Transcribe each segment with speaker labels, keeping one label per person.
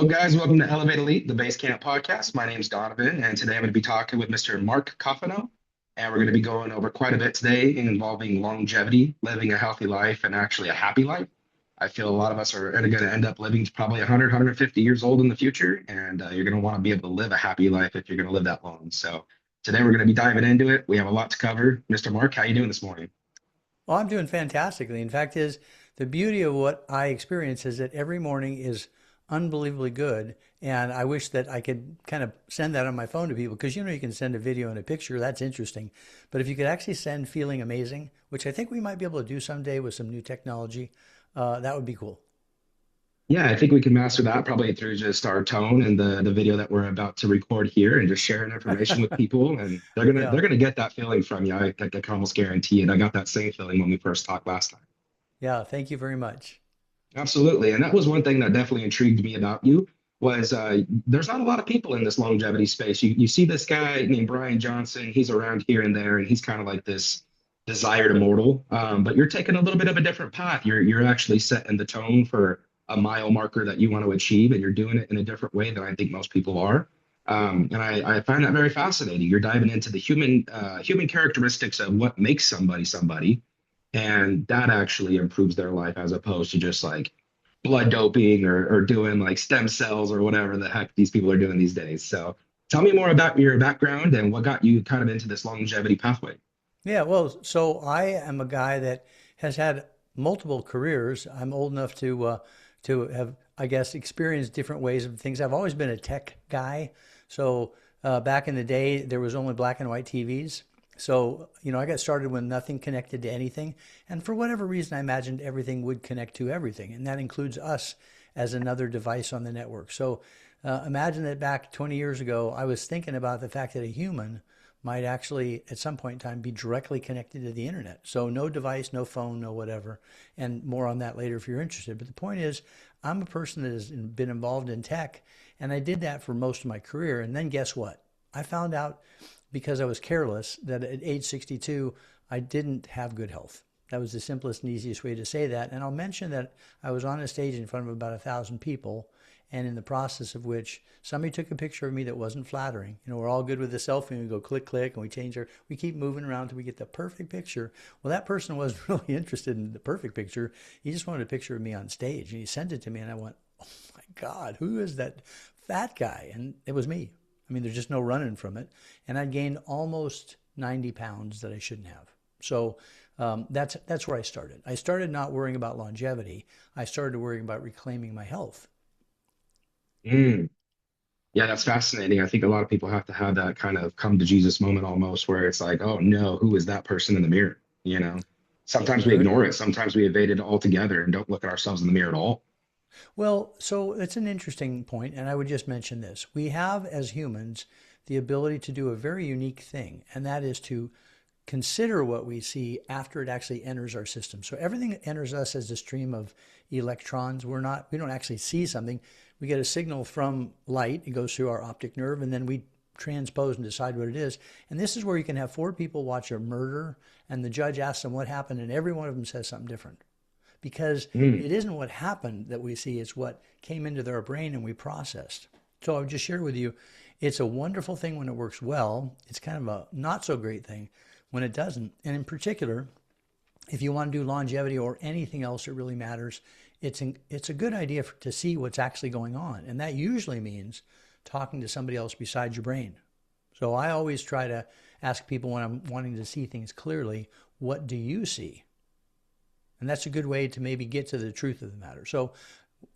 Speaker 1: Hello, guys. Welcome to Elevate Elite, the Basecamp podcast. My name is Donovan, and today I'm going to be talking with Mr. Mark Cofano. And we're going to be going over quite a bit today involving longevity, living a healthy life, and actually a happy life. I feel a lot of us are going to end up living to probably 100, 150 years old in the future, and you're going to want to be able to live a happy life if you're going to live that long. So today we're going to be diving into it. We have a lot to cover. Mr. Mark, how you doing this morning?
Speaker 2: Well, I'm doing fantastically. In fact, is the beauty of what I experience is that every morning is unbelievably good. And I wish that I could kind of send that on my phone to people because you can send a video and a picture, that's interesting. But if you could actually send feeling amazing, which I think we might be able to do someday with some new technology, that would be cool.
Speaker 1: Yeah, I think we can master that probably through just our tone and the video that we're about to record here and just sharing information with people. And
Speaker 2: Yeah.
Speaker 1: they're gonna get that feeling from you. I can almost guarantee it. I got that same feeling when we first talked last time.
Speaker 2: Yeah. Thank you very much.
Speaker 1: Absolutely. And that was one thing that definitely intrigued me about you was there's not a lot of people in this longevity space. You see this guy named Brian Johnson, he's around here and there, and he's kind of like this desired immortal. But you're taking a little bit of a different path. You're actually setting the tone for a mile marker that you want to achieve, and you're doing it in a different way than I think most people are. And I find that very fascinating. You're diving into the human characteristics of what makes somebody somebody, and that actually improves their life as opposed to just like blood doping or doing like stem cells or whatever the heck these people are doing these days. So tell me more about your background and what got you kind of into this longevity pathway.
Speaker 2: Yeah, well, so I am a guy that has had multiple careers. I'm old enough to have, I guess, experienced different ways of things. I've always been a tech guy. So back in the day, there was only black and white TVs. So, I got started when nothing connected to anything. And for whatever reason, I imagined everything would connect to everything. And that includes us as another device on the network. So imagine that back 20 years ago, I was thinking about the fact that a human might actually at some point in time be directly connected to the internet. So no device, no phone, no whatever. And more on that later if you're interested. But the point is, I'm a person that has been involved in tech, and I did that for most of my career. And then guess what? I found out because I was careless that at age 62, I didn't have good health. That was the simplest and easiest way to say that. And I'll mention that I was on a stage in front of about 1,000 people, and in the process of which somebody took a picture of me that wasn't flattering. We're all good with the selfie, and we go click, click, and we keep moving around until we get the perfect picture. Well, that person wasn't really interested in the perfect picture. He just wanted a picture of me on stage, and he sent it to me, and I went, oh my God, who is that fat guy? And it was me. I mean, there's just no running from it. And I'd gained almost 90 pounds that I shouldn't have. So that's where I started. I started not worrying about longevity. I started worrying about reclaiming my health.
Speaker 1: Mm. Yeah, that's fascinating. I think a lot of people have to have that kind of come to Jesus moment almost where it's like, oh no, who is that person in the mirror? You know, sometimes we
Speaker 2: Very
Speaker 1: ignore it. Sometimes we evade it altogether and don't look at ourselves in the mirror at all.
Speaker 2: well. So it's an interesting point, and I would just mention this: we have, as humans, the ability to do a very unique thing, and that is to consider what we see after it actually enters our system. So everything enters us as a stream of electrons. We don't actually see something. We get a signal from light. It goes through our optic nerve, and then we transpose and decide what it is. And this is where you can have four people watch a murder, and the judge asks them what happened, and every one of them says something different. Because
Speaker 1: Mm.
Speaker 2: it isn't what happened that we see, it's what came into their brain and we processed. So I would just share with you, it's a wonderful thing when it works well. It's kind of a not so great thing when it doesn't. And in particular, if you want to do longevity or anything else that really matters, it's a good idea to see what's actually going on. And that usually means talking to somebody else besides your brain. So I always try to ask people when I'm wanting to see things clearly, what do you see? And that's a good way to maybe get to the truth of the matter. So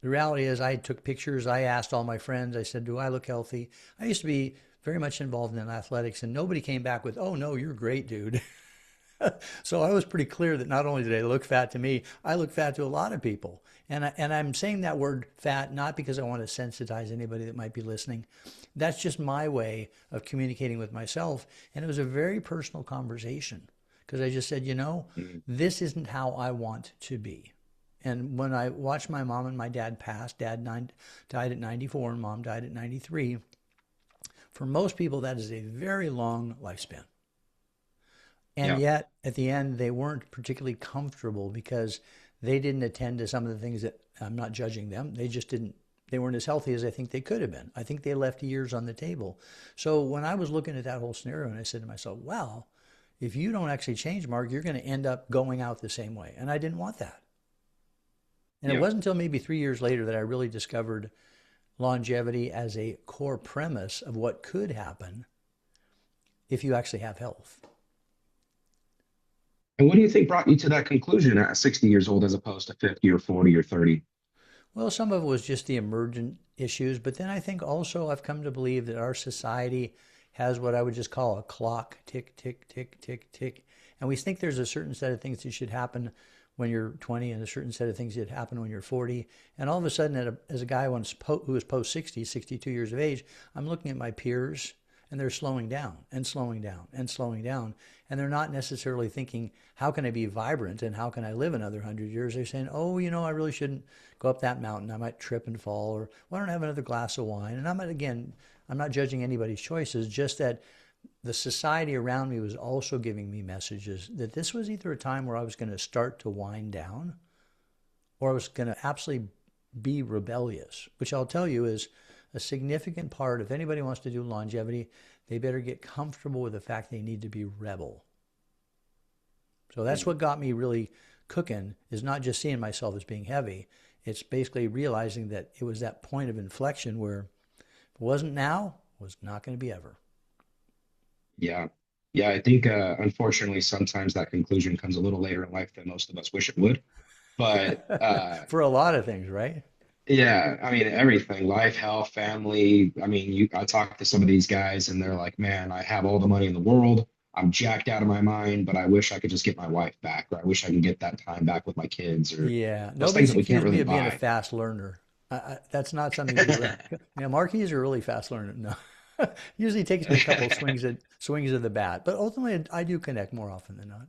Speaker 2: the reality is, I took pictures. I asked all my friends, I said, do I look healthy? I used to be very much involved in athletics, and nobody came back with, oh, no, you're great, dude. So I was pretty clear that not only did I look fat to me, I look fat to a lot of people. And I'm saying that word fat not because I want to sensitize anybody that might be listening. That's just my way of communicating with myself. And it was a very personal conversation because I just said,
Speaker 1: Mm.
Speaker 2: this isn't how I want to be. And when I watched my mom and my dad pass, died at 94 and mom died at 93. For most people, that is a very long lifespan. And
Speaker 1: Yeah.
Speaker 2: yet, at the end, they weren't particularly comfortable because they didn't attend to some of the things that I'm not judging them. They just didn't They weren't as healthy as I think they could have been. I think they left years on the table. So when I was looking at that whole scenario, and I said to myself, well, if you don't actually change, Mark, you're going to end up going out the same way. And I didn't want that. And it
Speaker 1: Yeah.
Speaker 2: wasn't until maybe 3 years later that I really discovered longevity as a core premise of what could happen if you actually have health.
Speaker 1: And what do you think brought you to that conclusion at 60 years old as opposed to 50 or 40 or 30?
Speaker 2: Well, some of it was just the emergent issues, but then I think also I've come to believe that our society has what I would just call a clock, tick, tick, tick, tick, tick. And we think there's a certain set of things that should happen when you're 20 and a certain set of things that happen when you're 40. And all of a sudden, as a guy who is post 60, 62 years of age, I'm looking at my peers and they're slowing down and slowing down and slowing down. And they're not necessarily thinking, how can I be vibrant and how can I live another 100 years? They're saying, oh, I really shouldn't go up that mountain. I might trip and fall, or why don't I have another glass of wine? And I'm not judging anybody's choices, just that the society around me was also giving me messages that this was either a time where I was going to start to wind down or I was going to absolutely be rebellious, which I'll tell you is a significant part. If anybody wants to do longevity, they better get comfortable with the fact they need to be rebel. So that's what got me really cooking, is not just seeing myself as being heavy. It's basically realizing that it was that point of inflection where if it wasn't now, it was not going to be ever.
Speaker 1: Yeah. Yeah, I think unfortunately sometimes that conclusion comes a little later in life than most of us wish it would. But
Speaker 2: For a lot of things, right?
Speaker 1: yeah, I mean everything, life, health, family. I mean, I talk to some of these guys and they're like, "Man, I have all the money in the world. I'm jacked out of my mind, but I wish I could just get my wife back, or I wish I can get that time back with my kids, or
Speaker 2: Yeah,
Speaker 1: those things
Speaker 2: nobody's
Speaker 1: that we can't
Speaker 2: accused me
Speaker 1: really
Speaker 2: of being a
Speaker 1: buy."
Speaker 2: fast learner. That's not something to do. Yeah, Marquis are really fast learner. No, usually takes me a couple swings of the bat, but ultimately I do connect more often than not.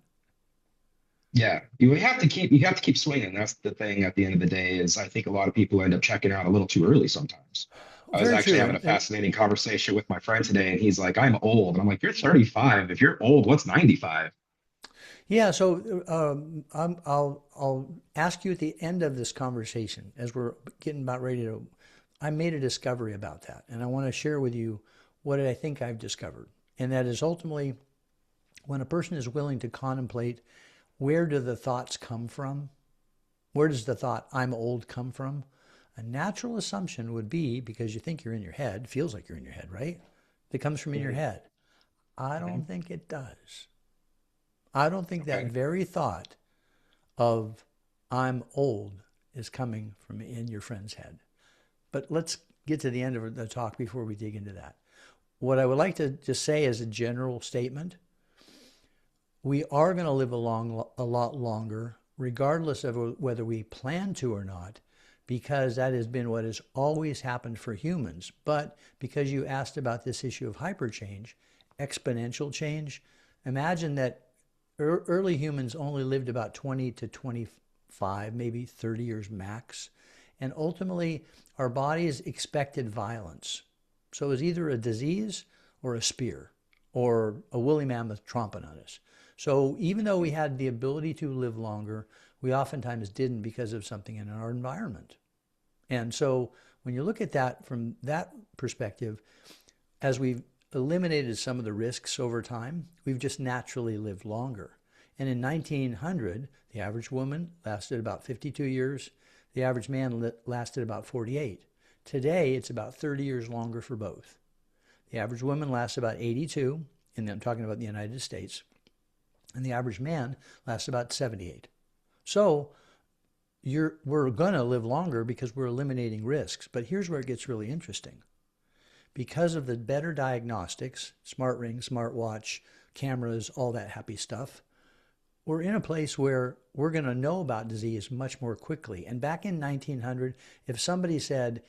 Speaker 1: Yeah, you have to keep swinging. That's the thing at the end of the day is I think a lot of people end up checking out a little too early sometimes. I was
Speaker 2: Very
Speaker 1: actually
Speaker 2: true,
Speaker 1: having a fascinating conversation with my friend today, and he's like, "I'm old." And I'm like, "You're 35. If you're old, what's 95?"
Speaker 2: yeah. So I'll ask you at the end of this conversation as we're getting about ready to. I made a discovery about that, and I want to share with you what I think I've discovered, and that is ultimately when a person is willing to contemplate, where do the thoughts come from? Where does the thought "I'm old" come from? A natural assumption would be, because you think you're in your head, feels like you're in your head, right? It comes from in your
Speaker 1: Mhm.
Speaker 2: head. I
Speaker 1: Mhm.
Speaker 2: don't think it does. I don't think that
Speaker 1: Okay.
Speaker 2: very thought of "I'm old" is coming from in your friend's head. But let's get to the end of the talk before we dig into that. What I would like to just say as a general statement, we are going to live a lot longer, regardless of whether we plan to or not, because that has been what has always happened for humans. But because you asked about this issue of hyperchange, exponential change, imagine that early humans only lived about 20 to 25, maybe 30 years max. And ultimately, our bodies expected violence. So it was either a disease or a spear or a woolly mammoth tromping on us. So even though we had the ability to live longer, we oftentimes didn't because of something in our environment. And so when you look at that from that perspective, as we've eliminated some of the risks over time, we've just naturally lived longer. And in 1900, the average woman lasted about 52 years. The average man lasted about 48. Today, it's about 30 years longer for both. The average woman lasts about 82, and I'm talking about the United States, and the average man lasts about 78. So we're going to live longer because we're eliminating risks. But here's where it gets really interesting. Because of the better diagnostics, smart ring, smart watch, cameras, all that happy stuff, we're in a place where we're going to know about disease much more quickly. And back in 1900, if somebody said,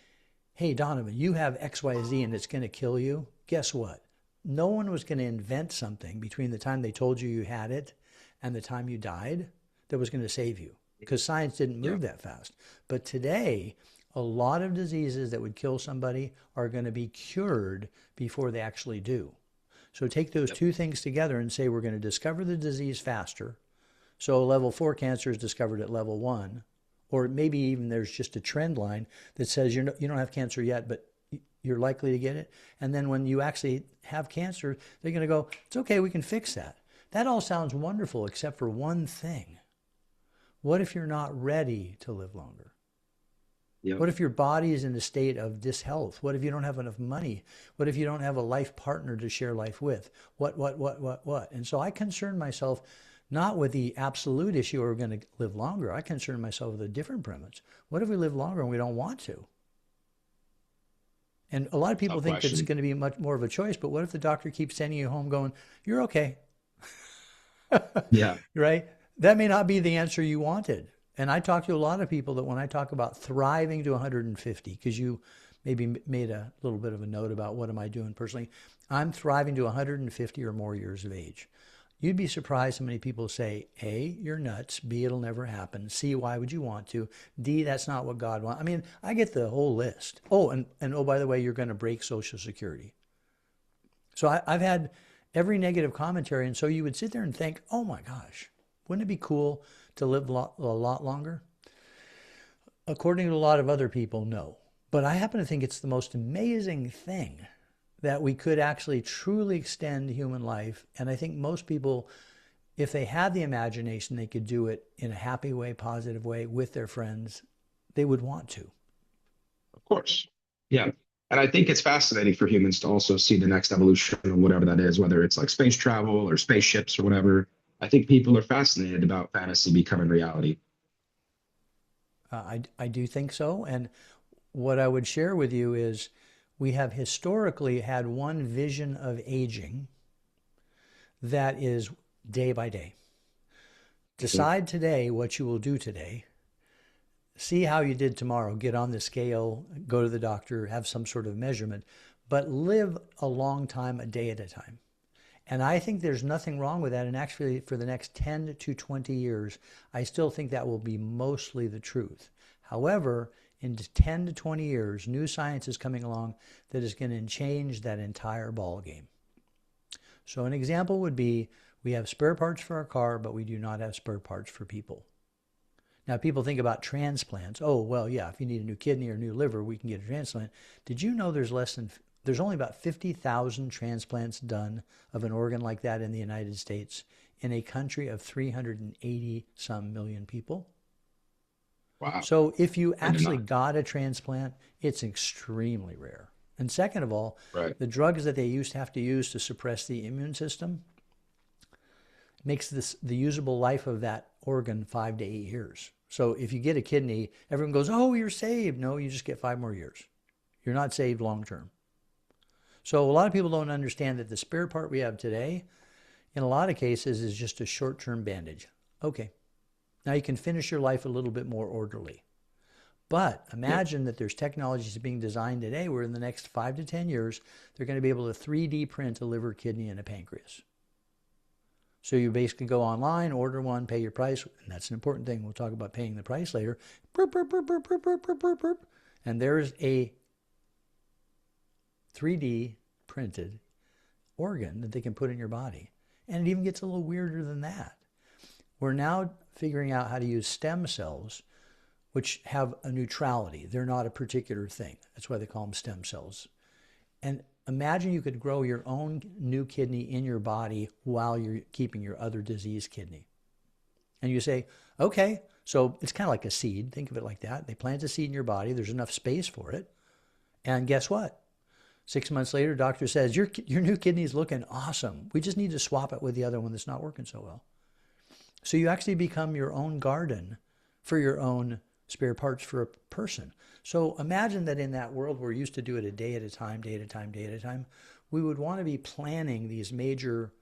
Speaker 2: "Hey, Donovan, you have XYZ and it's going to kill you," guess what? No one was going to invent something between the time they told you you had it and the time you died that was going to save you, because science didn't
Speaker 1: Yeah.
Speaker 2: move that fast. But today, a lot of diseases that would kill somebody are going to be cured before they actually do. So take those
Speaker 1: Yep.
Speaker 2: two things together and say we're going to discover the disease faster. So level 4 cancer is discovered at level 1, or maybe even there's just a trend line that says you don't have cancer yet, but you're likely to get it. And then when you actually have cancer, they're going to go, it's okay, we can fix that. That all sounds wonderful, except for one thing. What if you're not ready to live longer?
Speaker 1: Yep.
Speaker 2: What if your body is in a state of dishealth? What if you don't have enough money? What if you don't have a life partner to share life with? What? And so I concern myself not with the absolute issue, are we going to live longer? I concern myself with a different premise. What if we live longer and we don't want to? And a lot of people
Speaker 1: Tough
Speaker 2: think that it's
Speaker 1: question.
Speaker 2: going to be much more of a choice, but what if the doctor keeps sending you home going, you're okay,
Speaker 1: Yeah.
Speaker 2: right? That may not be the answer you wanted. And I talk to a lot of people that when I talk about thriving to 150, because you maybe made a little bit of a note about what am I doing personally, I'm thriving to 150 or more years of age. You'd be surprised how many people say, A, you're nuts. B, it'll never happen. C, why would you want to? D, that's not what God wants. I mean, I get the whole list. Oh, and oh, by the way, you're going to break Social Security. So I've had every negative commentary. And so you would sit there and think, oh my gosh, wouldn't it be cool to live a lot longer? According to a lot of other people, no. But I happen to think it's the most amazing thing that we could actually truly extend human life. And I think most people, if they had the imagination, they could do it in a happy way, positive way with their friends. They would want to.
Speaker 1: Of course. Yeah. And I think it's fascinating for humans to also see the next evolution of whatever that is, whether it's like space travel or spaceships or whatever. I think people are fascinated about fantasy becoming reality.
Speaker 2: I do think so. And what I would share with you is we have historically had one vision of aging that is day by day.
Speaker 1: Mhm.
Speaker 2: Decide today what you will do today. See how you did tomorrow. Get on the scale, go to the doctor, have some sort of measurement, but live a long time, a day at a time. And I think there's nothing wrong with that. And actually, for the next 10 to 20 years, I still think that will be mostly the truth. However, in 10 to 20 years, new science is coming along that is going to change that entire ball game. So an example would be we have spare parts for our car, but we do not have spare parts for people. Now, people think about transplants. Oh, well, yeah, if you need a new kidney or a new liver, we can get a transplant. Did you know there's only about 50,000 transplants done of an organ like that in the United States in a country of 380 some million people?
Speaker 1: Wow.
Speaker 2: So if you
Speaker 1: I did
Speaker 2: actually
Speaker 1: not.
Speaker 2: got a transplant, it's extremely rare. And second of all,
Speaker 1: Right.
Speaker 2: the drugs that they used to have to use to suppress the immune system makes the usable life of that organ 5 to 8 years. So if you get a kidney, everyone goes, "Oh, you're saved." No, you just get 5 more years. You're not saved long term. So a lot of people don't understand that the spare part we have today, in a lot of cases, is just a short-term bandage. Okay, now you can finish your life a little bit more orderly. But
Speaker 1: Yep.
Speaker 2: imagine that there's technologies being designed today where in the next 5 to 10 years, they're going to be able to 3D print a liver, kidney, and a pancreas. So you basically go online, order one, pay your price, and that's an important thing. We'll talk about paying the price later. Burp, burp, burp, burp, burp, burp, burp, burp, burp. And there's a 3D printed organ that they can put in your body. And it even gets a little weirder than that. We're now figuring out how to use stem cells, which have a neutrality. They're not a particular thing. That's why they call them stem cells. And imagine you could grow your own new kidney in your body while you're keeping your other diseased kidney. And you say, okay, so it's kind of like a seed. Think of it like that. They plant a seed in your body, there's enough space for it. And guess what? 6 months later, doctor says, your new kidney is looking awesome. We just need to swap it with the other one that's not working so well. So you actually become your own garden for your own spare parts for a person. So imagine that in that world we're used to do it a day at a time, day at a time, day at a time. We would want to be planning these major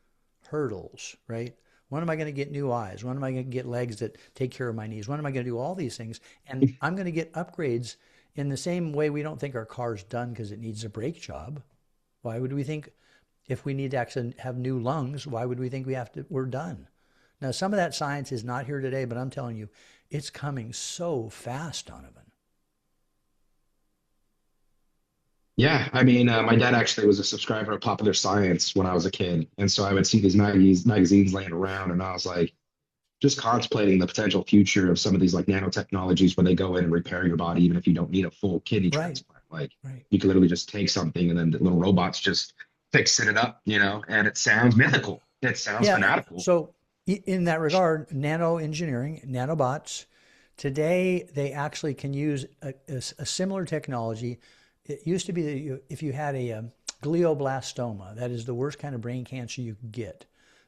Speaker 2: hurdles, right? When am I going to get new eyes? When am I going to get legs that take care of my knees? When am I going to do all these things? And I'm going to get upgrades in the same way we don't think our car's done because it needs a brake job. Why would we think if we need to actually have new lungs, why would we think we're done? Now, some of that science is not here today, but I'm telling you, it's coming so fast, Donovan.
Speaker 1: Yeah, I mean, my dad actually was a subscriber of Popular Science when I was a kid, and so I would see these magazines laying around, and I was like, just contemplating the potential future of some of these like nanotechnologies where they go in and repair your body, even if you don't need a full kidney
Speaker 2: Right,
Speaker 1: transplant. Like
Speaker 2: right.
Speaker 1: you can literally just take something and then the little robots just fixing it up, and it sounds mythical. It sounds
Speaker 2: Yeah.
Speaker 1: fanatical.
Speaker 2: So in that regard, nano engineering, nanobots, today they actually can use a similar technology. It used to be that if you had a glioblastoma, that is the worst kind of brain cancer you could get.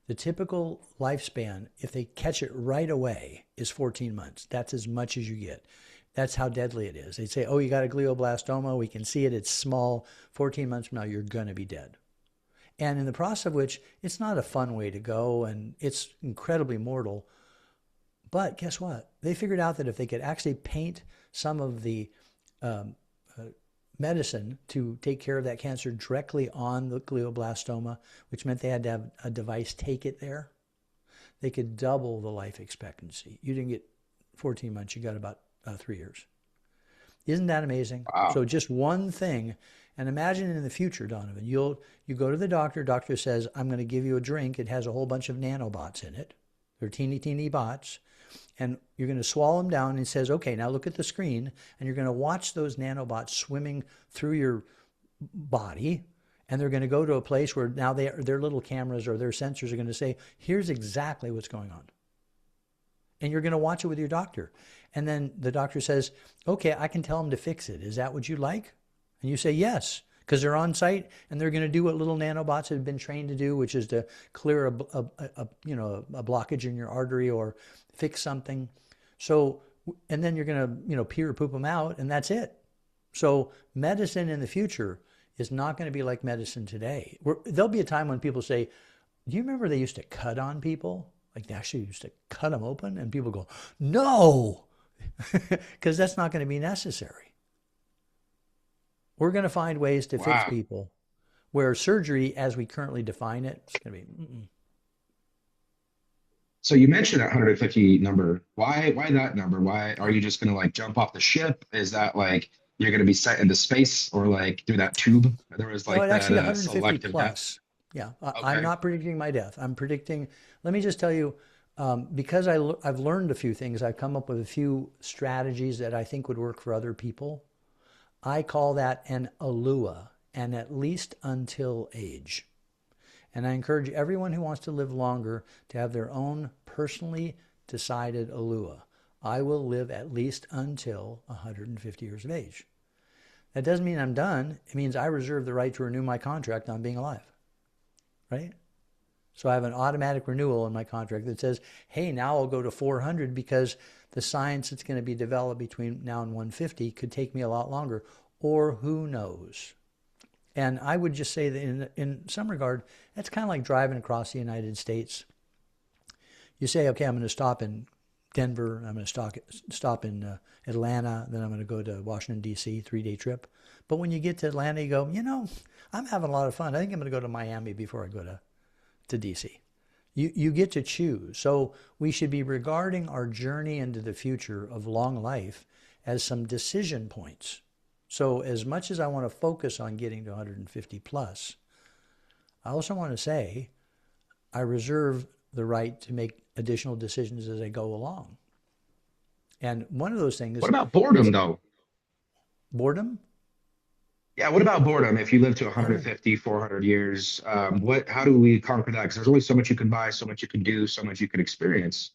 Speaker 2: The typical lifespan, if they catch it right away, is 14 months. That's as much as you get. That's how deadly it is. They say, oh, you got a glioblastoma. We can see it. It's small. 14 months from now, you're going to be dead. And in the process of which, it's not a fun way to go and it's incredibly mortal. But guess what? They figured out that if they could actually paint some of the um, uh, medicine to take care of that cancer directly on the glioblastoma, which meant they had to have a device take it there, they could double the life expectancy. You didn't get 14 months, you got about 3 years. Isn't that amazing?
Speaker 1: Wow.
Speaker 2: So just one thing, and imagine in the future, Donovan, you go to the doctor. Doctor says, "I'm going to give you a drink. It has a whole bunch of nanobots in it. They're teeny teeny bots, and you're going to swallow them down." And he says, "Okay, now look at the screen, and you're going to watch those nanobots swimming through your body." And they're going to go to a place where now their little cameras or their sensors are going to say, "Here's exactly what's going on." And you're going to watch it with your doctor. And then the doctor says, okay, I can tell them to fix it. Is that what you like? And you say, yes, because they're on site and they're going to do what little nanobots have been trained to do, which is to clear a blockage in your artery or fix something. So, and then you're going to, pee or poop them out and that's it. So medicine in the future is not going to be like medicine today. There'll be a time when people say, do you remember they used to cut on people? Like they actually used to cut them open and people go, no, because that's not going to be necessary. We're going to find ways to fix
Speaker 1: Wow.
Speaker 2: people where surgery, as we currently define it, it's going to be,
Speaker 1: So you mentioned that 150 number. Why that number? Why are you just gonna like jump off the ship? Is that like you're gonna be sent into space or like through that tube? There was
Speaker 2: no,
Speaker 1: like
Speaker 2: it
Speaker 1: that
Speaker 2: actually 150
Speaker 1: selective death.
Speaker 2: plus. Yeah, I'm
Speaker 1: Okay.
Speaker 2: not predicting my death. I'm predicting, let me just tell you, because I've learned a few things, I've come up with a few strategies that I think would work for other people. I call that an ALUA, and at least until age. And I encourage everyone who wants to live longer to have their own personally decided ALUA. I will live at least until 150 years of age. That doesn't mean I'm done. It means I reserve the right to renew my contract on being alive, right? So I have an automatic renewal in my contract that says, hey, now I'll go to 400 because the science that's going to be developed between now and 150 could take me a lot longer, or who knows. And I would just say that in some regard, that's kind of like driving across the United States. You say, okay, I'm going to stop in Denver, I'm going to stop in Atlanta, then I'm going to go to Washington, D.C., 3-day trip. But when you get to Atlanta, you go, I'm having a lot of fun. I think I'm going to go to Miami before I go to D.C. You get to choose. So we should be regarding our journey into the future of long life as some decision points. So as much as I want to focus on getting to 150 plus, I also want to say I reserve the right to make additional decisions as I go along. And one of those
Speaker 1: What
Speaker 2: things
Speaker 1: about boredom
Speaker 2: is
Speaker 1: though?
Speaker 2: boredom.
Speaker 1: Yeah, what about boredom? If you live to
Speaker 2: Oh,
Speaker 1: 150, 400 years, how do we conquer that? Because there's only so much you can buy, so much you can do, so much you can experience.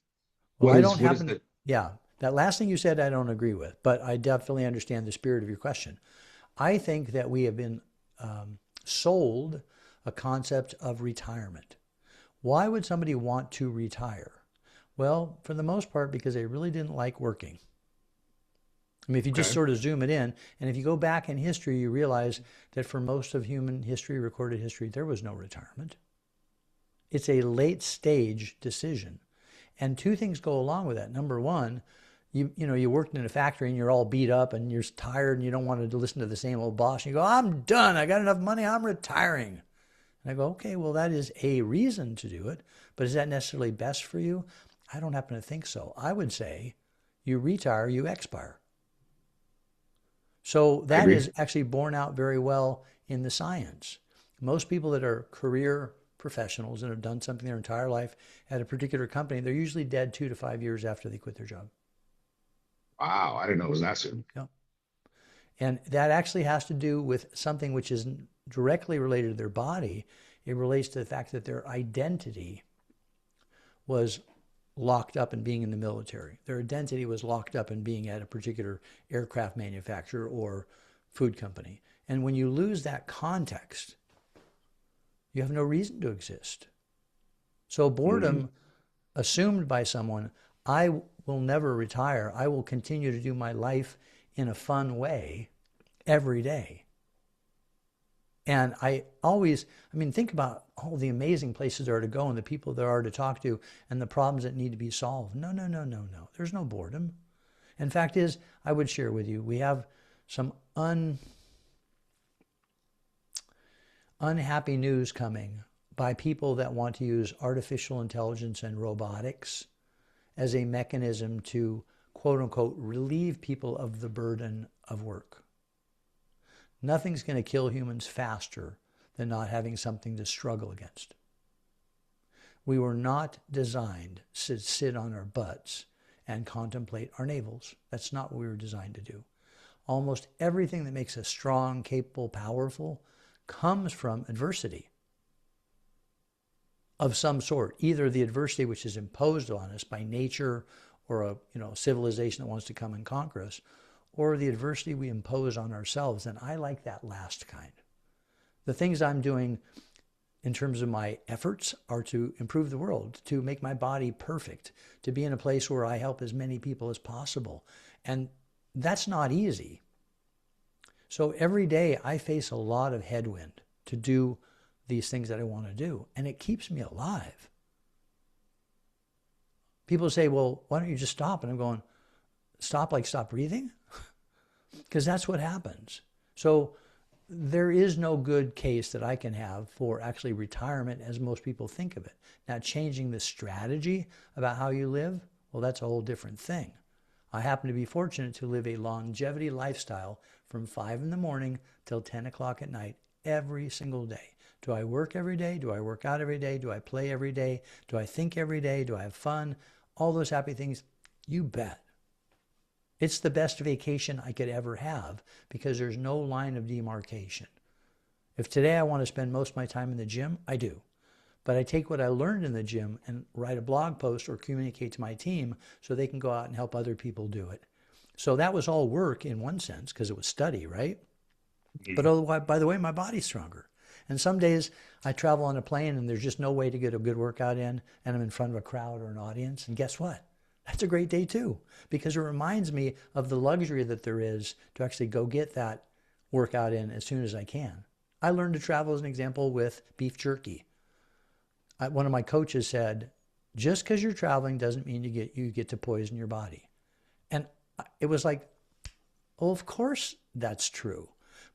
Speaker 2: well, I don't
Speaker 1: What is
Speaker 2: happen.
Speaker 1: the
Speaker 2: Yeah, that last thing you said, I don't agree with, but I definitely understand the spirit of your question. I think that we have been sold a concept of retirement. Why would somebody want to retire? Well, for the most part, because they really didn't like working. I mean, if you just
Speaker 1: okay?
Speaker 2: sort of zoom it in, and if you go back in history, you realize that for most of human history, recorded history, there was no retirement. It's a late stage decision. And two things go along with that. Number one, you worked in a factory and you're all beat up and you're tired and you don't want to listen to the same old boss. And you go, I'm done. I got enough money. I'm retiring. And I go, okay, well, that is a reason to do it. But is that necessarily best for you? I don't happen to think so. I would say you retire, you expire. So
Speaker 1: I
Speaker 2: that
Speaker 1: agree.
Speaker 2: is actually borne out very well in the science. Most people that are career professionals and have done something their entire life at a particular company, they're usually dead 2 to 5 years after they quit their job.
Speaker 1: Wow, I didn't know it was that soon.
Speaker 2: Yeah. And that actually has to do with something which isn't directly related to their body. It relates to the fact that their identity was locked up in being in the military. Their identity was locked up in being at a particular aircraft manufacturer or food company. And when you lose that context, you have no reason to exist. So boredom assumed by someone, I will never retire. I will continue to do my life in a fun way every day. And I mean, think about all the amazing places there are to go and the people there are to talk to and the problems that need to be solved. No, no, no, no, no. There's no boredom. And fact is, I would share with you, we have some unhappy news coming by people that want to use artificial intelligence and robotics as a mechanism to, quote unquote, relieve people of the burden of work. Nothing's going to kill humans faster than not having something to struggle against. We were not designed to sit on our butts and contemplate our navels. That's not what we were designed to do. Almost everything that makes us strong, capable, powerful comes from adversity of some sort. Either the adversity which is imposed on us by nature or a civilization that wants to come and conquer us, or the adversity we impose on ourselves. And I like that last kind. The things I'm doing in terms of my efforts are to improve the world, to make my body perfect, to be in a place where I help as many people as possible. And that's not easy. So every day I face a lot of headwind to do these things that I want to do. And it keeps me alive. People say, well, why don't you just stop? And I'm going, stop like stop breathing? Because that's what happens. So there is no good case that I can have for actually retirement as most people think of it. Now, changing the strategy about how you live, well, that's a whole different thing. I happen to be fortunate to live a longevity lifestyle from 5 in the morning till 10 o'clock at night every single day. Do I work every day? Do I work out every day? Do I play every day? Do I think every day? Do I have fun? All those happy things, you bet. It's the best vacation I could ever have because there's no line of demarcation. If today I want to spend most of my time in the gym, I do. But I take what I learned in the gym and write a blog post or communicate to my team so they can go out and help other people do it. So that was all work in one sense because it was study, right? But otherwise, by the way, my body's stronger. And some days I travel on a plane and there's just no way to get a good workout in and I'm in front of a crowd or an audience. And guess what? That's a great day too, because it reminds me of the luxury that there is to actually go get that workout in as soon as I can. I learned to travel, as an example, with beef jerky. One of my coaches said, just because you're traveling doesn't mean you get to poison your body. And it was like, well, of course that's true.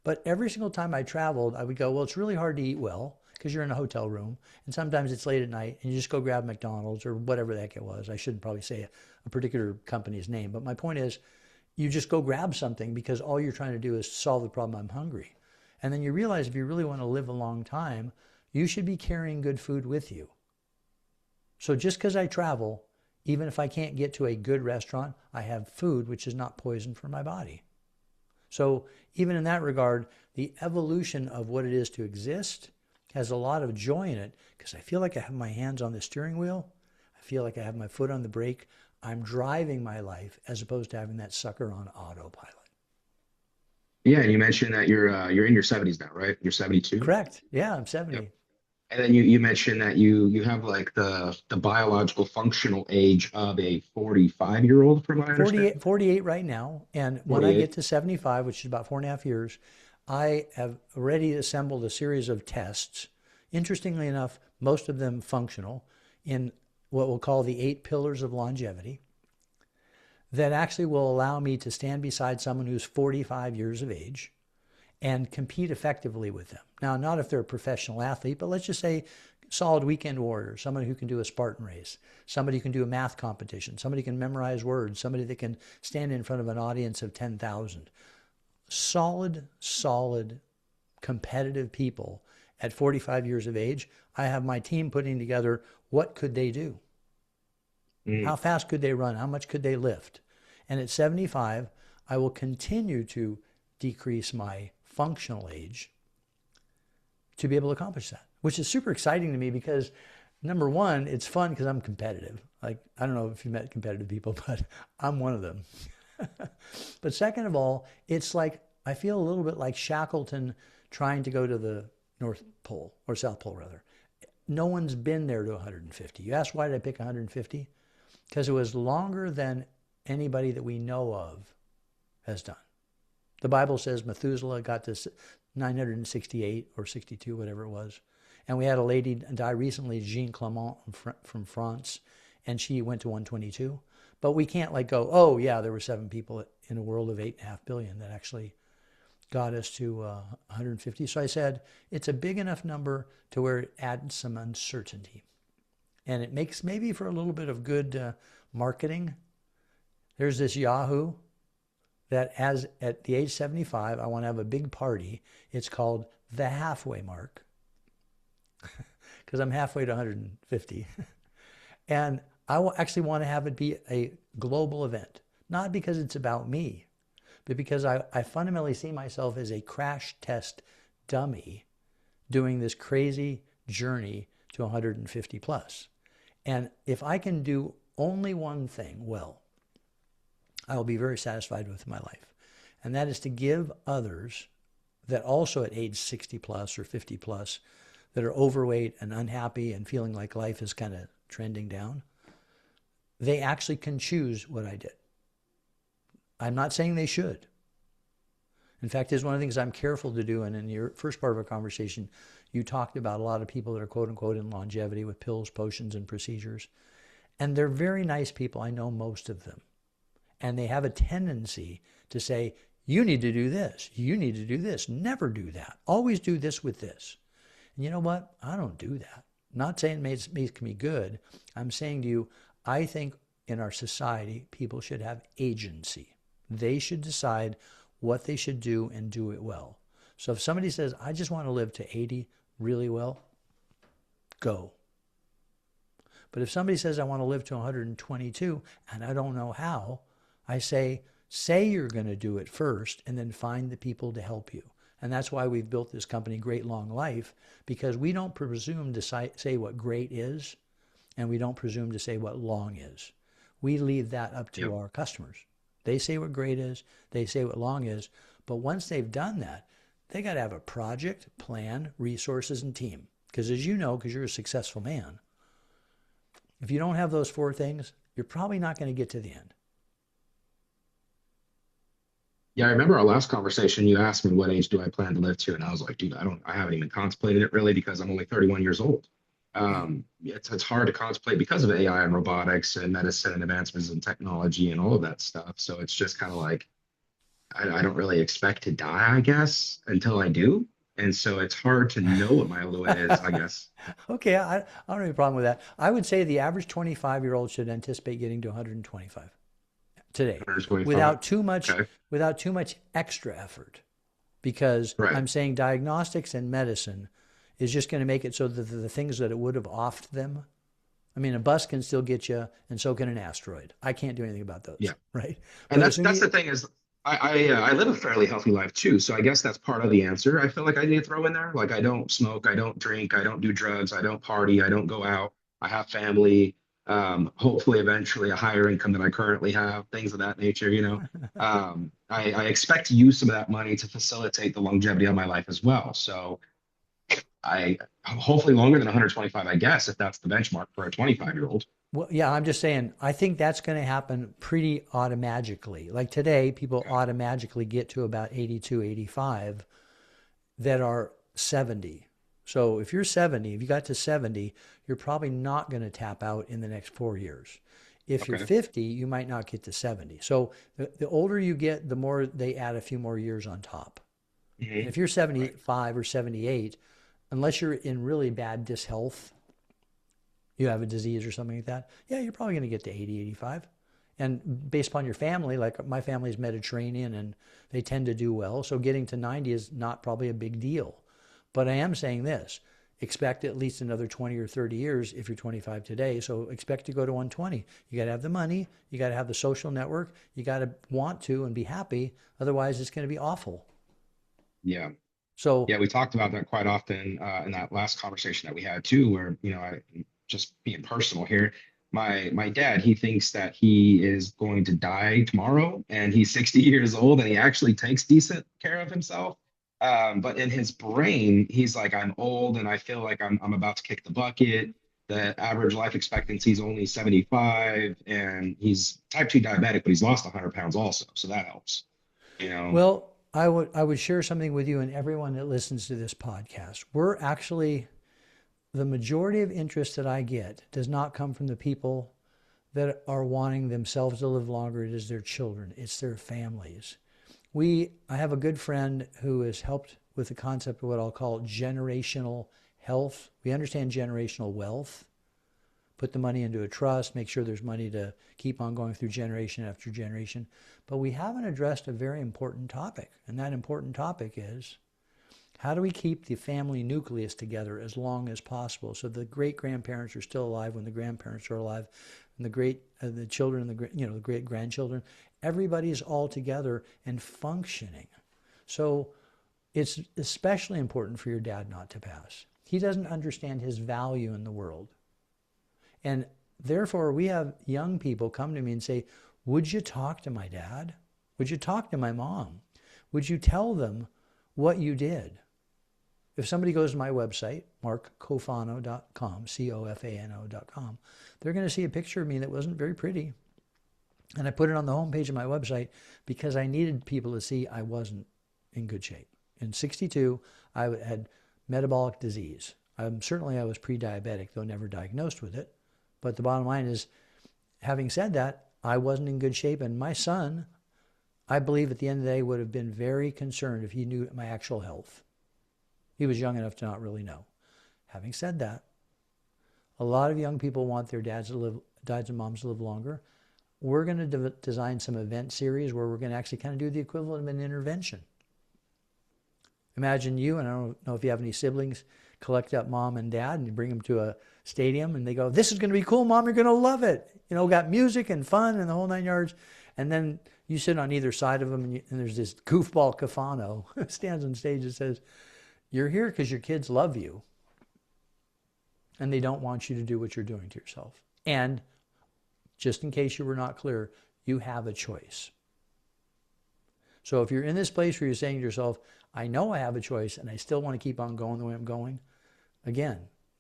Speaker 2: But every single time I traveled, I would go, well, it's really hard to eat well because you're in a hotel room and sometimes it's late at night and you just go grab McDonald's or whatever the heck it was. I shouldn't probably say a particular company's name, but my point is you just go grab something because all you're trying to do is solve the problem, I'm hungry. And then you realize if you really want to live a long time, you should be carrying good food with you. So just because I travel, even if I can't get to a good restaurant, I have food which is not poison for my body. So even in that regard, the evolution of what it is to exist has a lot of joy in it because I feel like I have my hands on the steering wheel. I feel like I have my foot on the brake. I'm driving my life as opposed to having that sucker on autopilot.
Speaker 1: Yeah, and you mentioned that you're in your 70s now, right? You're 72.
Speaker 2: Correct. Yeah, I'm 70.
Speaker 1: Yep. And then you mentioned that you have like the biological functional age of a 45-year-old, from what I
Speaker 2: 48,
Speaker 1: understand.
Speaker 2: 48 right now. And when I get
Speaker 1: 48.
Speaker 2: to 75, which is about 4.5 years, I have already assembled a series of tests. Interestingly enough, most of them functional in what we'll call the 8 pillars of longevity that actually will allow me to stand beside someone who's 45 years of age and compete effectively with them. Now, not if they're a professional athlete, but let's just say solid weekend warrior, somebody who can do a Spartan race, somebody who can do a math competition, somebody who can memorize words, somebody that can stand in front of an audience of 10,000. Solid, competitive people At 45 years of age, I have my team putting together what could they do?
Speaker 1: Mm.
Speaker 2: How fast could they run? How much could they lift? And at 75, I will continue to decrease my functional age to be able to accomplish that, which is super exciting to me because number one, it's fun because I'm competitive. Like, I don't know if you met competitive people, but I'm one of them. But second of all, it's like I feel a little bit like Shackleton trying to go to the North Pole or South Pole rather. No one's been there to 150. You ask why did I pick 150? Because it was longer than anybody that we know of has done. The Bible says Methuselah got to 968 or 62, whatever it was. And we had a lady die recently, Jean Clement from France, and she went to 122. But we can't like go, oh yeah, there were 7 people in a world of 8.5 billion that actually got us to 150. So I said, it's a big enough number to where it adds some uncertainty. And it makes maybe for a little bit of good marketing. There's this Yahoo that as at the age 75, I want to have a big party. It's called the halfway mark because I'm halfway to 150. And I actually want to have it be a global event, not because it's about me, but because I fundamentally see myself as a crash test dummy doing this crazy journey to 150 plus. And if I can do only one thing well, I will be very satisfied with my life. And that is to give others that also at age 60 plus or 50 plus that are overweight and unhappy and feeling like life is kind of trending down, they actually can choose what I did. I'm not saying they should. In fact, it's one of the things I'm careful to do. And in your first part of our conversation, you talked about a lot of people that are quote unquote in longevity with pills, potions, and procedures. And they're very nice people. I know most of them. And they have a tendency to say, you need to do this. You need to do this. Never do that. Always do this with this. And you know what? I don't do that. I'm not saying it makes me good. I'm saying to you, I think in our society, people should have agency. They should decide what they should do and do it well. So if somebody says, I just want to live to 80 really well, go. But if somebody says, I want to live to 122 and I don't know how, I say you're going to do it first and then find the people to help you. And that's why we've built this company, Great Long Life, because we don't presume to say what great is, and we don't presume to say what long is. We leave that up to our customers. They say what great is, they say what long is, but once they've done that, they got to have a project, plan, resources, and team. Because as you know, because you're a successful man, if you don't have those 4 things, you're probably not going to get to the end.
Speaker 1: Yeah, I remember our last conversation. You asked me what age do I plan to live to, and I was like, dude, I haven't even contemplated it really because I'm only 31 years old. It's hard to contemplate because of AI and robotics and medicine and advancements in technology and all of that stuff. So it's just kind of like I don't really expect to die, I guess, until I do. And so it's hard to know what my limit is, I guess.
Speaker 2: Okay, I don't have a problem with that. I would say the average 25-year-old should anticipate getting to 125 today
Speaker 1: 125. Okay.
Speaker 2: without too much extra effort, because
Speaker 1: Right.
Speaker 2: I'm saying diagnostics and medicine is just going to make it so that the things that it would have offed them. I mean, a bus can still get you, and so can an asteroid. I can't do anything about those,
Speaker 1: Yeah.
Speaker 2: right?
Speaker 1: And
Speaker 2: But as
Speaker 1: that's
Speaker 2: soon as
Speaker 1: that's the thing is I live a fairly healthy life too. So I guess that's part of the answer. I feel like I need to throw in there. Like I don't smoke, I don't drink, I don't do drugs, I don't party, I don't go out. I have family, hopefully eventually a higher income than I currently have, things of that nature. I expect to use some of that money to facilitate the longevity of my life as well. So I hopefully longer than 125, I guess, if that's the benchmark for a 25-year-old.
Speaker 2: Well, yeah, I'm just saying, I think that's going to happen pretty automatically. Like today, people
Speaker 1: Okay.
Speaker 2: automatically get to about 82, 85 that are 70. So if you're 70, if you got to 70, you're probably not going to tap out in the next 4 years. If you're
Speaker 1: Okay.
Speaker 2: 50, you might not get to 70. So the older you get, the more they add a few more years on top. And
Speaker 1: Hmm.
Speaker 2: if you're
Speaker 1: Right.
Speaker 2: 75 or 78, unless you're in really bad dishealth, you have a disease or something like that, yeah, you're probably going to get to 80, 85. And based upon your family, like my family is Mediterranean and they tend to do well. So getting to 90 is not probably a big deal. But I am saying this, expect at least another 20 or 30 years if you're 25 today. So expect to go to 120. You got to have the money. You got to have the social network. You got to want to and be happy. Otherwise, it's going to be awful.
Speaker 1: Yeah.
Speaker 2: So,
Speaker 1: Yeah, we talked about that quite often in that last conversation that we had too, where, just being personal here. My dad, he thinks that he is going to die tomorrow, and he's 60 years old, and he actually takes decent care of himself. But in his brain, he's like, I'm old, and I feel like I'm about to kick the bucket. The average life expectancy is only 75, and he's type 2 diabetic, but he's lost 100 pounds also, so that helps. You know,
Speaker 2: well, I would share something with you and everyone that listens to this podcast. We're actually the majority of interest that I get does not come from the people that are wanting themselves to live longer. It is their children. It's their families. I have a good friend who has helped with the concept of what I'll call generational health. We understand generational wealth. Put the money into a trust, make sure there's money to keep on going through generation after generation. But we haven't addressed a very important topic. And that important topic is how do we keep the family nucleus together as long as possible so the great grandparents are still alive when the grandparents are alive, and the children, the great grandchildren, everybody's all together and functioning. So it's especially important for your dad not to pass. He doesn't understand his value in the world. And therefore, we have young people come to me and say, would you talk to my dad? Would you talk to my mom? Would you tell them what you did? If somebody goes to my website, markcofano.com, COFANO.com, they're going to see a picture of me that wasn't very pretty. And I put it on the homepage of my website because I needed people to see I wasn't in good shape. In 62, I had metabolic disease. Certainly I was pre-diabetic, though never diagnosed with it. But the bottom line is, having said that, I wasn't in good shape. And my son, I believe at the end of the day, would have been very concerned if he knew my actual health. He was young enough to not really know. Having said that, a lot of young people want their dads and moms to live longer. We're going to design some event series where we're going to actually kind of do the equivalent of an intervention. Imagine you, and I don't know if you have any siblings, collect up mom and dad and you bring them to a stadium and they go, this is going to be cool, mom, you're going to love it. Got music and fun and the whole 9 yards. And then you sit on either side of them and there's this goofball Cofano stands on stage and says, you're here because your kids love you and they don't want you to do what you're doing to yourself. And just in case you were not clear, you have a choice. So if you're in this place where you're saying to yourself, I know I have a choice and I still want to keep on going the way I'm going, again,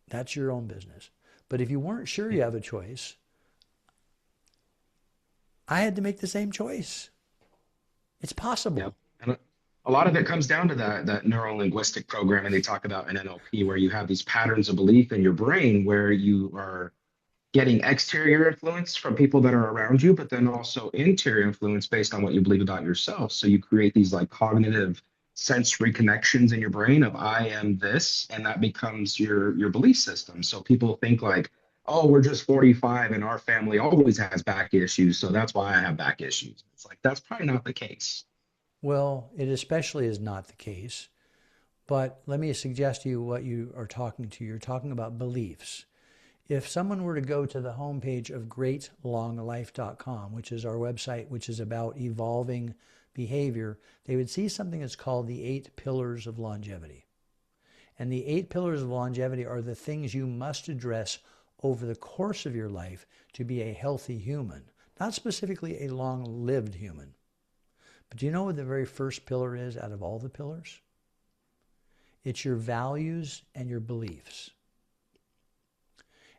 Speaker 2: that's your own business. But if you weren't sure you have a choice, I had to make the same choice. It's
Speaker 1: yeah.
Speaker 2: possible.
Speaker 1: And a lot of it comes down to that neuro-linguistic programming they talk about in NLP, where you have these patterns of belief in your brain where you are getting exterior influence from people that are around you, but then also interior influence based on what you believe about yourself. So you create these like cognitive sensory connections in your brain of I am this, and that becomes your belief system. So people think like, oh, we're just 45 and our family always has back issues, so that's why I have back issues. It's like that's probably not the case.
Speaker 2: Well, it especially is not the case. But let me suggest to you what you are talking to. You're talking about beliefs. If someone were to go to the homepage of greatlonglife.com, which is our website, which is about evolving behavior, they would see something that's called the 8 pillars of longevity. And the 8 pillars of longevity are the things you must address over the course of your life to be a healthy human, not specifically a long-lived human. But do you know what the very first pillar is out of all the pillars? It's your values and your beliefs.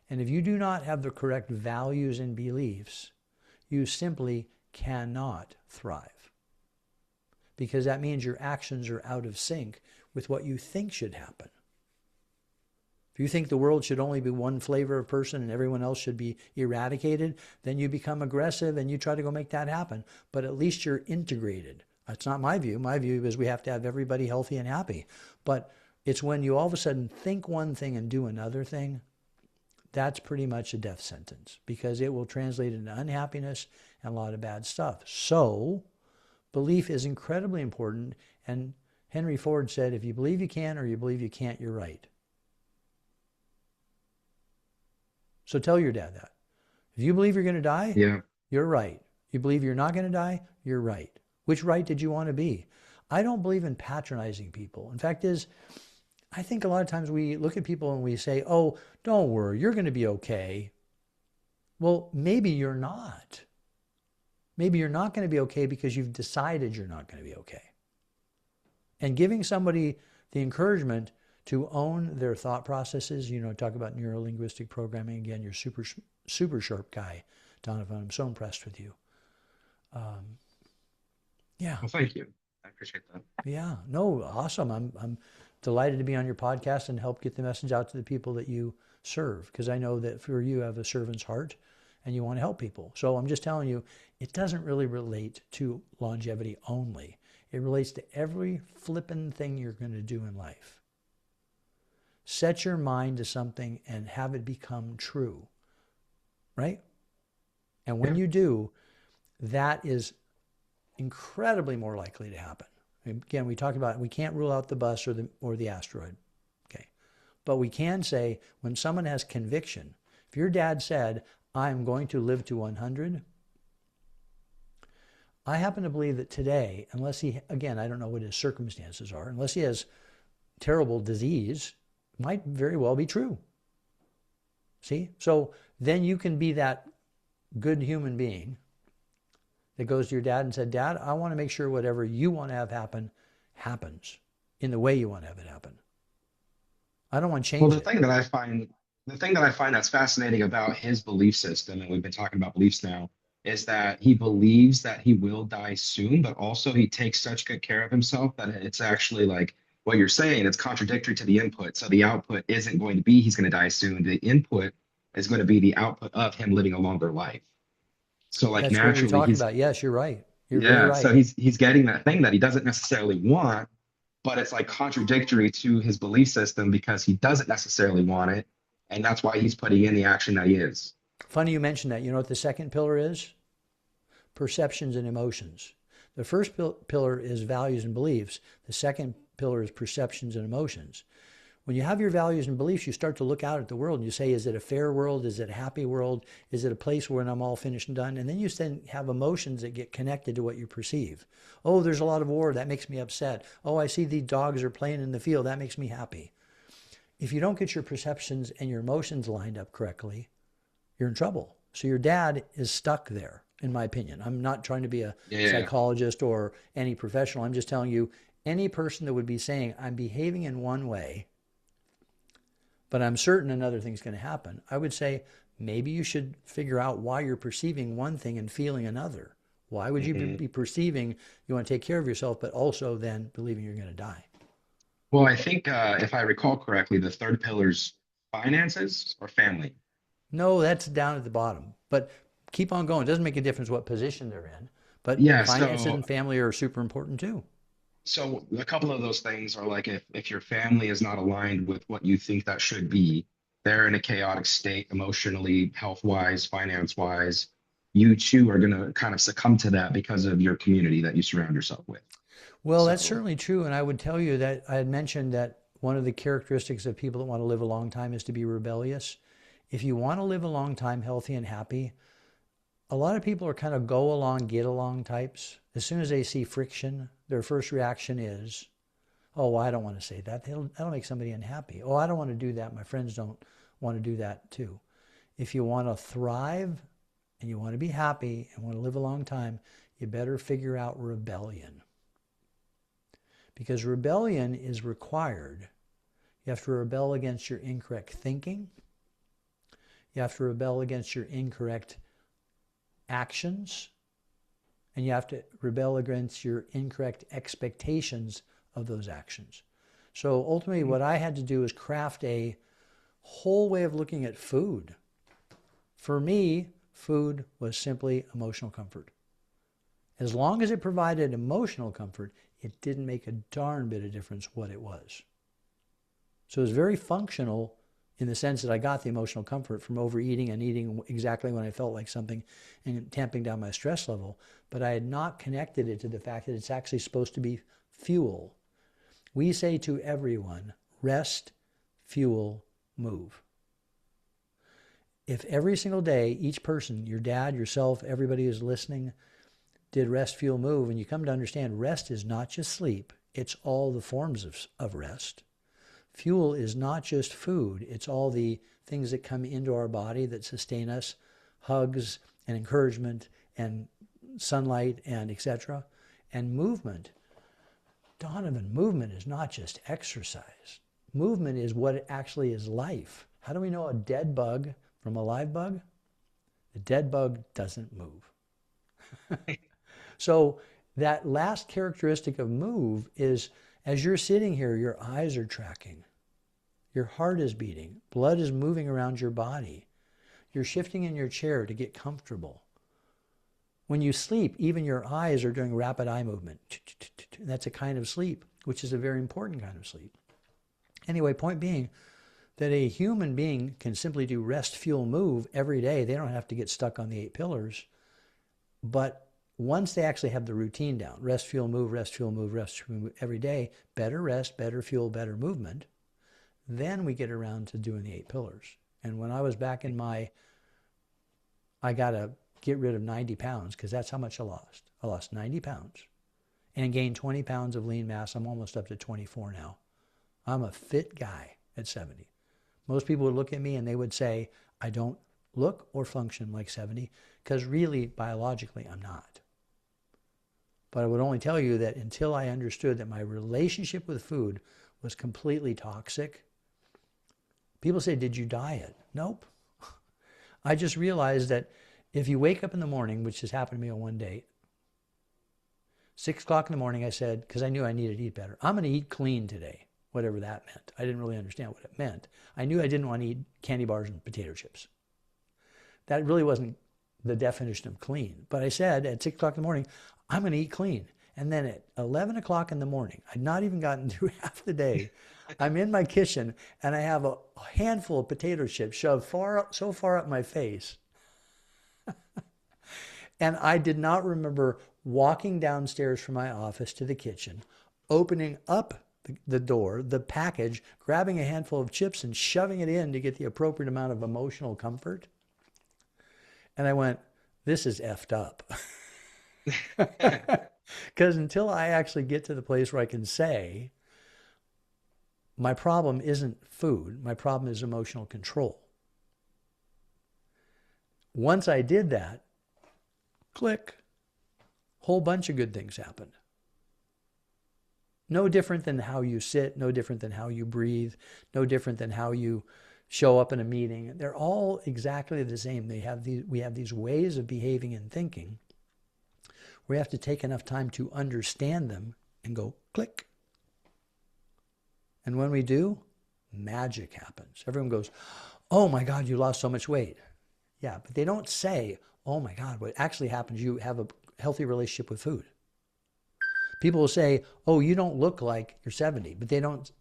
Speaker 2: And if you do not have the correct values and beliefs, you simply cannot thrive. Because that means your actions are out of sync with what you think should happen. If you think the world should only be one flavor of person and everyone else should be eradicated, then you become aggressive and you try to go make that happen. But at least you're integrated. That's not my view. My view is we have to have everybody healthy and happy. But it's when you all of a sudden think one thing and do another thing, that's pretty much a death sentence because it will translate into unhappiness and a lot of bad stuff. So belief is incredibly important. And Henry Ford said, if you believe you can or you believe you can't, you're right. So tell your dad that. If you believe you're going to die,
Speaker 1: Yeah.
Speaker 2: you're right. You believe you're not going to die, you're right. Which right did you want to be? I don't believe in patronizing people. In fact is, I think a lot of times we look at people and we say, oh, don't worry, you're going to be okay. Well, maybe you're not. Maybe you're not going to be okay because you've decided you're not going to be okay. And giving somebody the encouragement to own their thought processes, talk about neuro-linguistic programming. Again, you're super sharp guy, Donovan. I'm so impressed with you. Yeah.
Speaker 1: Well, thank you. I appreciate that.
Speaker 2: Yeah. No, awesome. I'm delighted to be on your podcast and help get the message out to the people that you serve, because I know that for you have a servant's heart and you want to help people. So I'm just telling you, it doesn't really relate to longevity only. It relates to every flippin' thing you're going to do in life. Set your mind to something and have it become true, right? And when
Speaker 1: Yeah.
Speaker 2: you do, that is incredibly more likely to happen. Again, we talked about we can't rule out the bus or the asteroid, okay? But we can say when someone has conviction, if your dad said, I'm going to live to 100, I happen to believe that today, unless he, again, I don't know what his circumstances are, unless he has terrible disease, might very well be true. See? So then you can be that good human being that goes to your dad and said, Dad, I want to make sure whatever you want to have happen, happens in the way you want to have it happen. I don't want to
Speaker 1: Well,
Speaker 2: change it.
Speaker 1: the thing that I find that's fascinating about his belief system, and we've been talking about beliefs now, is that he believes that he will die soon, but also he takes such good care of himself that it's actually like what you're saying, it's contradictory to the input. So the output isn't going to be he's going to die soon. The input is going to be the output of him living a longer life. So like
Speaker 2: That's what we
Speaker 1: naturally
Speaker 2: talked
Speaker 1: he's
Speaker 2: about. Yes, you're right. You're very
Speaker 1: yeah,
Speaker 2: right.
Speaker 1: so he's getting that thing that he doesn't necessarily want, but it's like contradictory to his belief system because he doesn't necessarily want it, and that's why he's putting in the action that he is.
Speaker 2: Funny you mentioned that. You know what the second pillar is? Perceptions and emotions. The first pillar is values and beliefs. The second pillar is perceptions and emotions. When you have your values and beliefs, you start to look out at the world and you say, is it a fair world? Is it a happy world? Is it a place where I'm all finished and done? And then you then have emotions that get connected to what you perceive. Oh, there's a lot of war. That makes me upset. Oh, I see the dogs are playing in the field. That makes me happy. If you don't get your perceptions and your emotions lined up correctly, you're in trouble. So your dad is stuck there, in my opinion. I'm not trying to be a
Speaker 1: Yeah.
Speaker 2: psychologist or any professional. I'm just telling you, any person that would be saying, I'm behaving in one way, but I'm certain another thing's going to happen, I would say maybe you should figure out why you're perceiving one thing and feeling another. Why would you
Speaker 1: hmm
Speaker 2: be perceiving you want to take care of yourself, but also then believing you're going to die?
Speaker 1: Well, I think if I recall correctly, the third pillar's finances or family.
Speaker 2: No, that's down at the bottom. But keep on going. It doesn't make a difference what position they're in. But
Speaker 1: Yeah,
Speaker 2: finances
Speaker 1: so
Speaker 2: and family are super important too.
Speaker 1: so a couple of those things are like if your family is not aligned with what you think that should be, they're in a chaotic state emotionally, health wise, finance wise. You too are going to kind of succumb to that because of your community that you surround yourself with.
Speaker 2: Well, that's
Speaker 1: So,
Speaker 2: certainly true. And I would tell you that I had mentioned that one of the characteristics of people that want to live a long time is to be rebellious. If you want to live a long time healthy and happy, a lot of people are kind of go along, get along types. As soon as they see friction, their first reaction is, oh, well, I don't want to say that. That'll make somebody unhappy. Oh, I don't want to do that. My friends don't want to do that too. If you want to thrive and you want to be happy and want to live a long time, you better figure out rebellion. Because rebellion is required. You have to rebel against your incorrect thinking. You have to rebel against your incorrect actions. And you have to rebel against your incorrect expectations of those actions. So ultimately, what I had to do is craft a whole way of looking at food. For me, food was simply emotional comfort. As long as it provided emotional comfort, it didn't make a darn bit of difference what it was. So it was very functional in the sense that I got the emotional comfort from overeating and eating exactly when I felt like something and tamping down my stress level. But I had not connected it to the fact that it's actually supposed to be fuel. We say to everyone, rest, fuel, move. If every single day, each person, your dad, yourself, everybody who's listening, did rest, fuel, move, and you come to understand rest is not just sleep, it's all the forms of rest. Fuel is not just food, it's all the things that come into our body that sustain us, hugs and encouragement and sunlight and etc. And movement. Donovan, movement is not just exercise. Movement is what it actually is life. How do we know a dead bug from a live bug? The dead bug doesn't move. So that last characteristic of move is, as you're sitting here, your eyes are tracking. Your heart is beating. Blood is moving around your body. You're shifting in your chair to get comfortable. When you sleep, even your eyes are doing rapid eye movement. That's a kind of sleep, which is a very important kind of sleep. Anyway, point being that a human being can simply do rest, fuel, move every day. They don't have to get stuck on the 8 pillars. But once they actually have the routine down, rest, fuel, move, rest, fuel, move, rest, fuel, move every day, better rest, better fuel, better movement, then we get around to doing the 8 pillars. And when I was back in I got to get rid of 90 pounds because that's how much I lost. I lost 90 pounds and gained 20 pounds of lean mass. I'm almost up to 24 now. I'm a fit guy at 70. Most people would look at me and they would say, I don't look or function like 70 because really, biologically, I'm not. But I would only tell you that until I understood that my relationship with food was completely toxic. People say, did you diet? Nope. I just realized that if you wake up in the morning, which has happened to me on one day, 6 o'clock in the morning, I said, because I knew I needed to eat better, I'm going to eat clean today, whatever that meant. I didn't really understand what it meant. I knew I didn't want to eat candy bars and potato chips. That really wasn't the definition of clean. But I said at 6 o'clock in the morning, I'm going to eat clean. And then at 11 o'clock in the morning, I'd not even gotten through half the day, I'm in my kitchen and I have a handful of potato chips shoved so far up my face. And I did not remember walking downstairs from my office to the kitchen, opening up the door, the package, grabbing a handful of chips and shoving it in to get the appropriate amount of emotional comfort. And I went, this is effed up. Because until I actually get to the place where I can say, my problem isn't food, my problem is emotional control. Once I did that, click, whole bunch of good things happened. No different than how you sit, no different than how you breathe, no different than how you show up in a meeting. They're all exactly the same. We have these ways of behaving and thinking. We have to take enough time to understand them and go click. And when we do, magic happens. Everyone goes, oh my God, you lost so much weight. Yeah, but they don't say, oh my God, what actually happens, you have a healthy relationship with food. People will say, oh, you don't look like you're 70, but they don't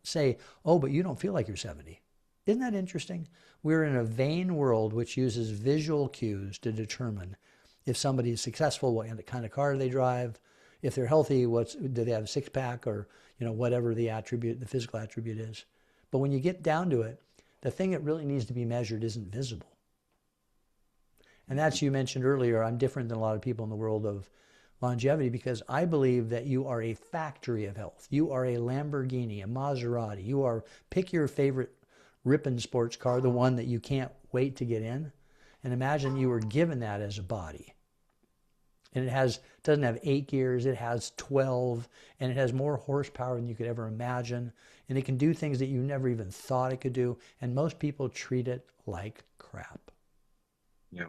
Speaker 2: say, oh, but you don't feel like you're 70. Isn't that interesting? We're in a vain world which uses visual cues to determine if somebody is successful, what kind of car they drive, if they're healthy, do they have a six-pack or whatever the physical attribute is. But when you get down to it, the thing that really needs to be measured isn't visible. And that's, you mentioned earlier, I'm different than a lot of people in the world of longevity because I believe that you are a factory of health. You are a Lamborghini, a Maserati. Pick your favorite ripping sports car, the one that you can't wait to get in. And imagine you were given that as a body. And it doesn't have 8 gears, it has 12, and it has more horsepower than you could ever imagine. And it can do things that you never even thought it could do. And most people treat it like crap.
Speaker 1: Yeah.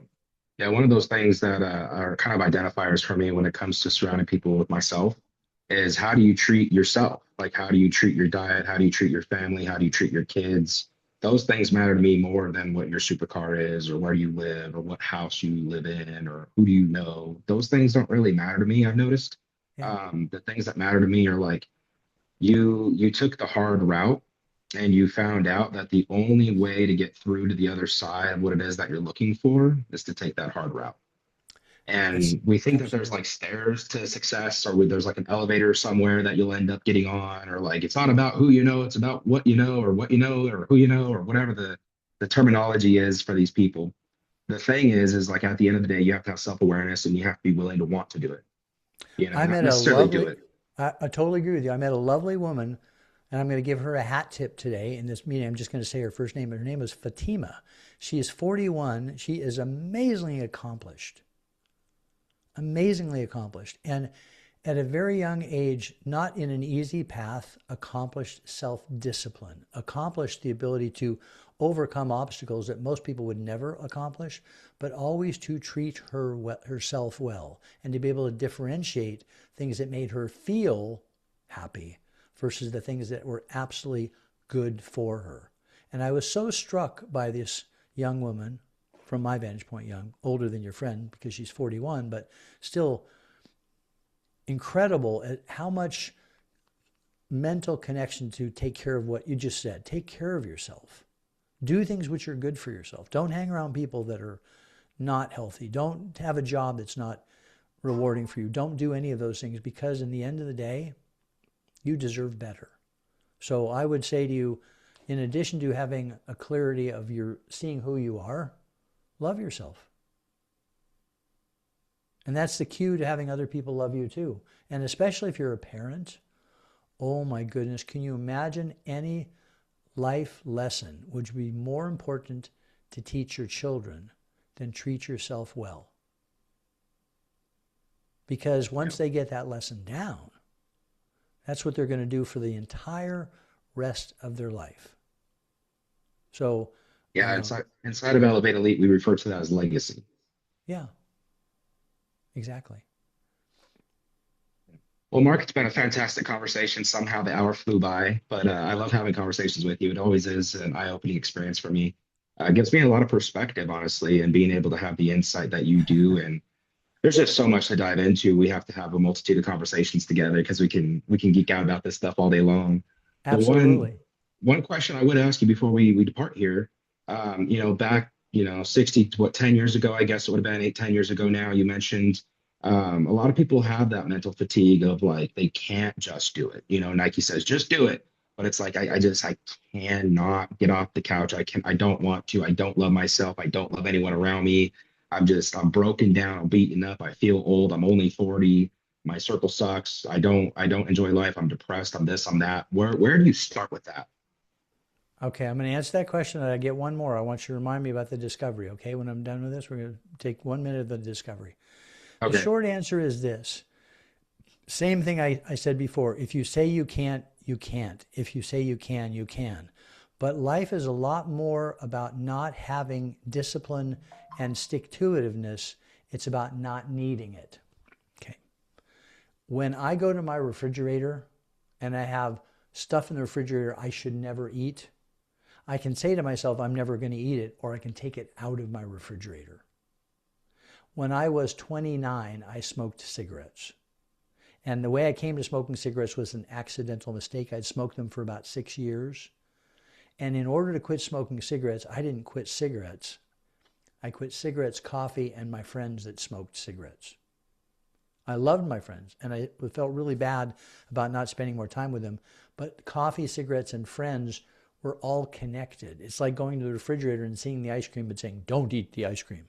Speaker 1: Yeah, one of those things that are kind of identifiers for me when it comes to surrounding people with myself is how do you treat yourself? Like, how do you treat your diet? How do you treat your family? How do you treat your kids? Those things matter to me more than what your supercar is or where you live or what house you live in or who do you know. Those things don't really matter to me, I've noticed.
Speaker 2: Yeah.
Speaker 1: The things that matter to me are like you took the hard route and you found out that the only way to get through to the other side of what it is that you're looking for is to take that hard route.
Speaker 2: That's
Speaker 1: And we think that there's
Speaker 2: absolutely.
Speaker 1: like stairs to success, or there's like an elevator somewhere that you'll end up getting on, or like it's not about who you know, it's about what you know, or what you know, or who you know, or whatever the terminology is for these people. The thing is like at the end of the day, you have to have self-awareness and you have to be willing to want to do it,
Speaker 2: I
Speaker 1: not
Speaker 2: met a
Speaker 1: necessarily do
Speaker 2: lovely,
Speaker 1: it.
Speaker 2: I totally agree with you. I met a lovely woman, and I'm going to give her a hat tip today in this meeting. I'm just going to say her first name. Her name is Fatima. She is 41. She is amazingly accomplished, amazingly accomplished. And at a very young age, not in an easy path, accomplished self discipline, accomplished the ability to overcome obstacles that most people would never accomplish, but always to treat herself well and to be able to differentiate things that made her feel happy versus the things that were absolutely good for her. And I was so struck by this young woman, from my vantage point, young, older than your friend because she's 41, but still incredible at how much mental connection to take care of what you just said. Take care of yourself. Do things which are good for yourself. Don't hang around people that are not healthy. Don't have a job that's not rewarding for you. Don't do any of those things because in the end of the day, you deserve better. So I would say to you, in addition to having a clarity of your seeing who you are, love yourself. And that's the cue to having other people love you too. And especially if you're a parent, oh my goodness, can you imagine any life lesson would be more important to teach your children than treat yourself well? Because
Speaker 1: Yeah.
Speaker 2: once they get that lesson down, that's what they're going to do for the entire rest of their life. So,
Speaker 1: Yeah, inside of Elevate Elite, we refer to that as legacy.
Speaker 2: yeah, exactly.
Speaker 1: Well, Mark, it's been a fantastic conversation. Somehow the hour flew by, but I love having conversations with you. It always is an eye-opening experience for me. It gives me a lot of perspective, honestly, and being able to have the insight that you do. And there's just so much to dive into. We have to have a multitude of conversations together because we can geek out about this stuff all day long. The
Speaker 2: Absolutely.
Speaker 1: one question I would ask you before we depart here, back 60 to what 10 years ago, I guess it would have been 8, 10 years ago now. You mentioned a lot of people have that mental fatigue of like they can't just do it. Nike says just do it, but it's like I cannot get off the couch. I don't want to. I don't love myself. I don't love anyone around me. I'm broken down. I'm beaten up. I feel old. I'm only 40. My circle sucks. I don't enjoy life. I'm depressed. I'm this. I'm that. Where do you start with that?
Speaker 2: Okay, I'm going to answer that question and I get one more. I want you to remind me about the discovery. Okay, when I'm done with this, we're going to take 1 minute of the discovery. The
Speaker 1: Okay.
Speaker 2: short answer is this. Same thing I said before. If you say you can't, you can't. If you say you can, you can. But life is a lot more about not having discipline and stick to itiveness. It's about not needing it. Okay. When I go to my refrigerator and I have stuff in the refrigerator I should never eat, I can say to myself, I'm never going to eat it, or I can take it out of my refrigerator. When I was 29, I smoked cigarettes. And the way I came to smoking cigarettes was an accidental mistake. I'd smoked them for about 6 years. And in order to quit smoking cigarettes, I didn't quit cigarettes. I quit cigarettes, coffee, and my friends that smoked cigarettes. I loved my friends, and I felt really bad about not spending more time with them. But coffee, cigarettes, and friends were all connected. It's like going to the refrigerator and seeing the ice cream and saying, don't eat the ice cream.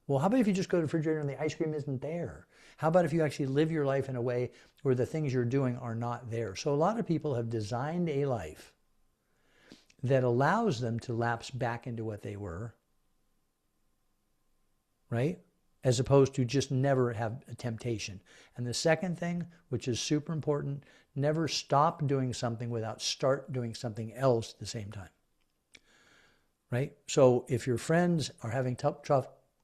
Speaker 2: Well, how about if you just go to the refrigerator and the ice cream isn't there? How about if you actually live your life in a way where the things you're doing are not there? So a lot of people have designed a life that allows them to lapse back into what they were, right? As opposed to just never have a temptation. And the second thing, which is super important, never stop doing something without start doing something else at the same time, right? So if your friends are having tough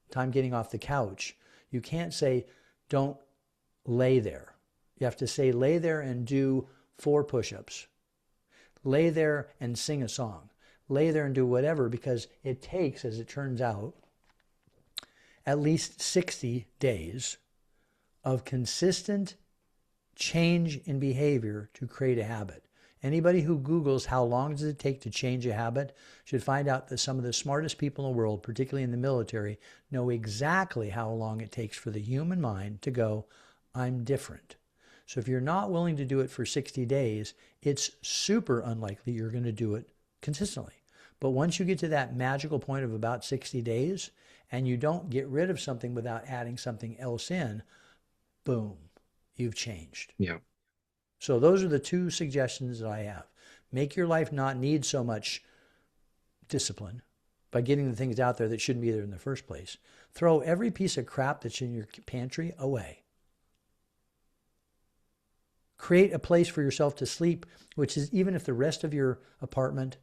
Speaker 2: time getting off the couch, you can't say, don't lay there. You have to say, lay there and do 4 push-ups. Lay there and sing a song. Lay there and do whatever, because it takes, as it turns out, at least 60 days of consistent change in behavior to create a habit. Anybody who Googles how long does it take to change a habit should find out that some of the smartest people in the world, particularly in the military, know exactly how long it takes for the human mind to go, I'm different. So if you're not willing to do it for 60 days, it's super unlikely you're going to do it consistently. But once you get to that magical point of about 60 days and you don't get rid of something without adding something else in, boom, you've changed.
Speaker 1: Yeah.
Speaker 2: So those are the two suggestions that I have. Make your life not need so much discipline by getting the things out there that shouldn't be there in the first place. Throw every piece of crap that's in your pantry away. Create a place for yourself to sleep, which is, even if the rest of your apartment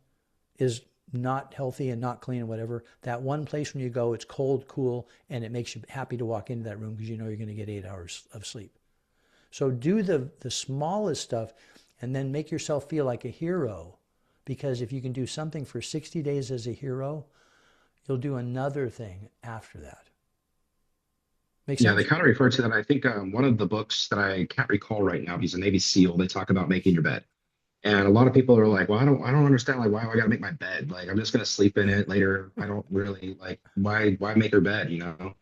Speaker 2: is not healthy and not clean and whatever, that one place when you go, it's cold, cool, and it makes you happy to walk into that room because you know you're going to get 8 hours of sleep. So do the smallest stuff and then make yourself feel like a hero, because if you can do something for 60 days as a hero, you'll do another thing after that. Make
Speaker 1: Yeah,
Speaker 2: sense?
Speaker 1: they kind of refer to that. I think one of the books that I can't recall right now, he's a Navy SEAL, they talk about making your bed. And a lot of people are like, well, I don't understand, like, why do I gotta make my bed? Like, I'm just gonna sleep in it later. I don't really like, why make your bed, you know?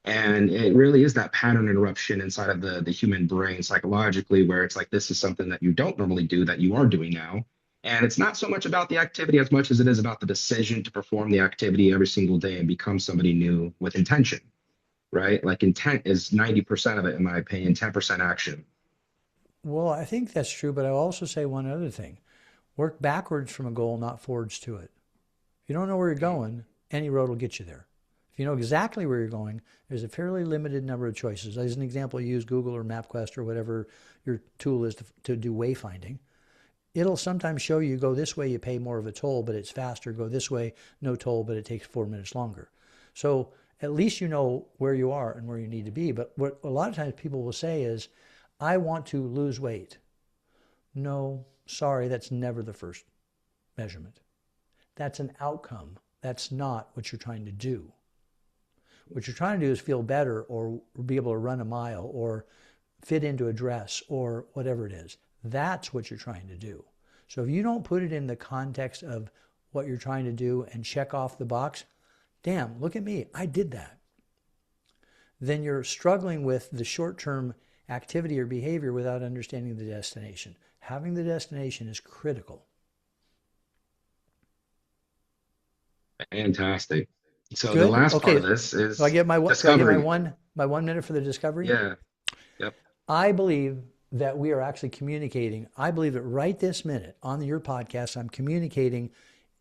Speaker 1: And it really is that pattern interruption inside of the human brain psychologically, where it's like, this is something that you don't normally do that you are doing now. And it's not so much about the activity as much as it is about the decision to perform the activity every single day and become somebody new with intention, right? Like, intent is 90% of it, in my opinion, 10% action.
Speaker 2: Well, I think that's true, but I'll also say one other thing. Work backwards from a goal, not forwards to it. If you don't know where you're going, any road will get you there. If you know exactly where you're going, there's a fairly limited number of choices. As an example, you use Google or MapQuest or whatever your tool is to do wayfinding. It'll sometimes show you go this way, you pay more of a toll, but it's faster. Go this way, no toll, but it takes 4 minutes longer. So at least you know where you are and where you need to be. But what a lot of times people will say is, I want to lose weight. No, sorry, that's never the first measurement. That's an outcome. That's not what you're trying to do. What you're trying to do is feel better or be able to run a mile or fit into a dress or whatever it is. That's what you're trying to do. So if you don't put it in the context of what you're trying to do and check off the box, damn, look at me, I did that. Then you're struggling with the short-term activity or behavior without understanding the destination. Having the destination is critical.
Speaker 1: Fantastic. So the
Speaker 2: Good.
Speaker 1: last part
Speaker 2: Okay.
Speaker 1: of this
Speaker 2: Do I
Speaker 1: is
Speaker 2: get
Speaker 1: discovery.
Speaker 2: my 1 minute for the discovery?
Speaker 1: Yeah. Yep.
Speaker 2: I believe that we are actually communicating. I believe that right this minute on your podcast, I'm communicating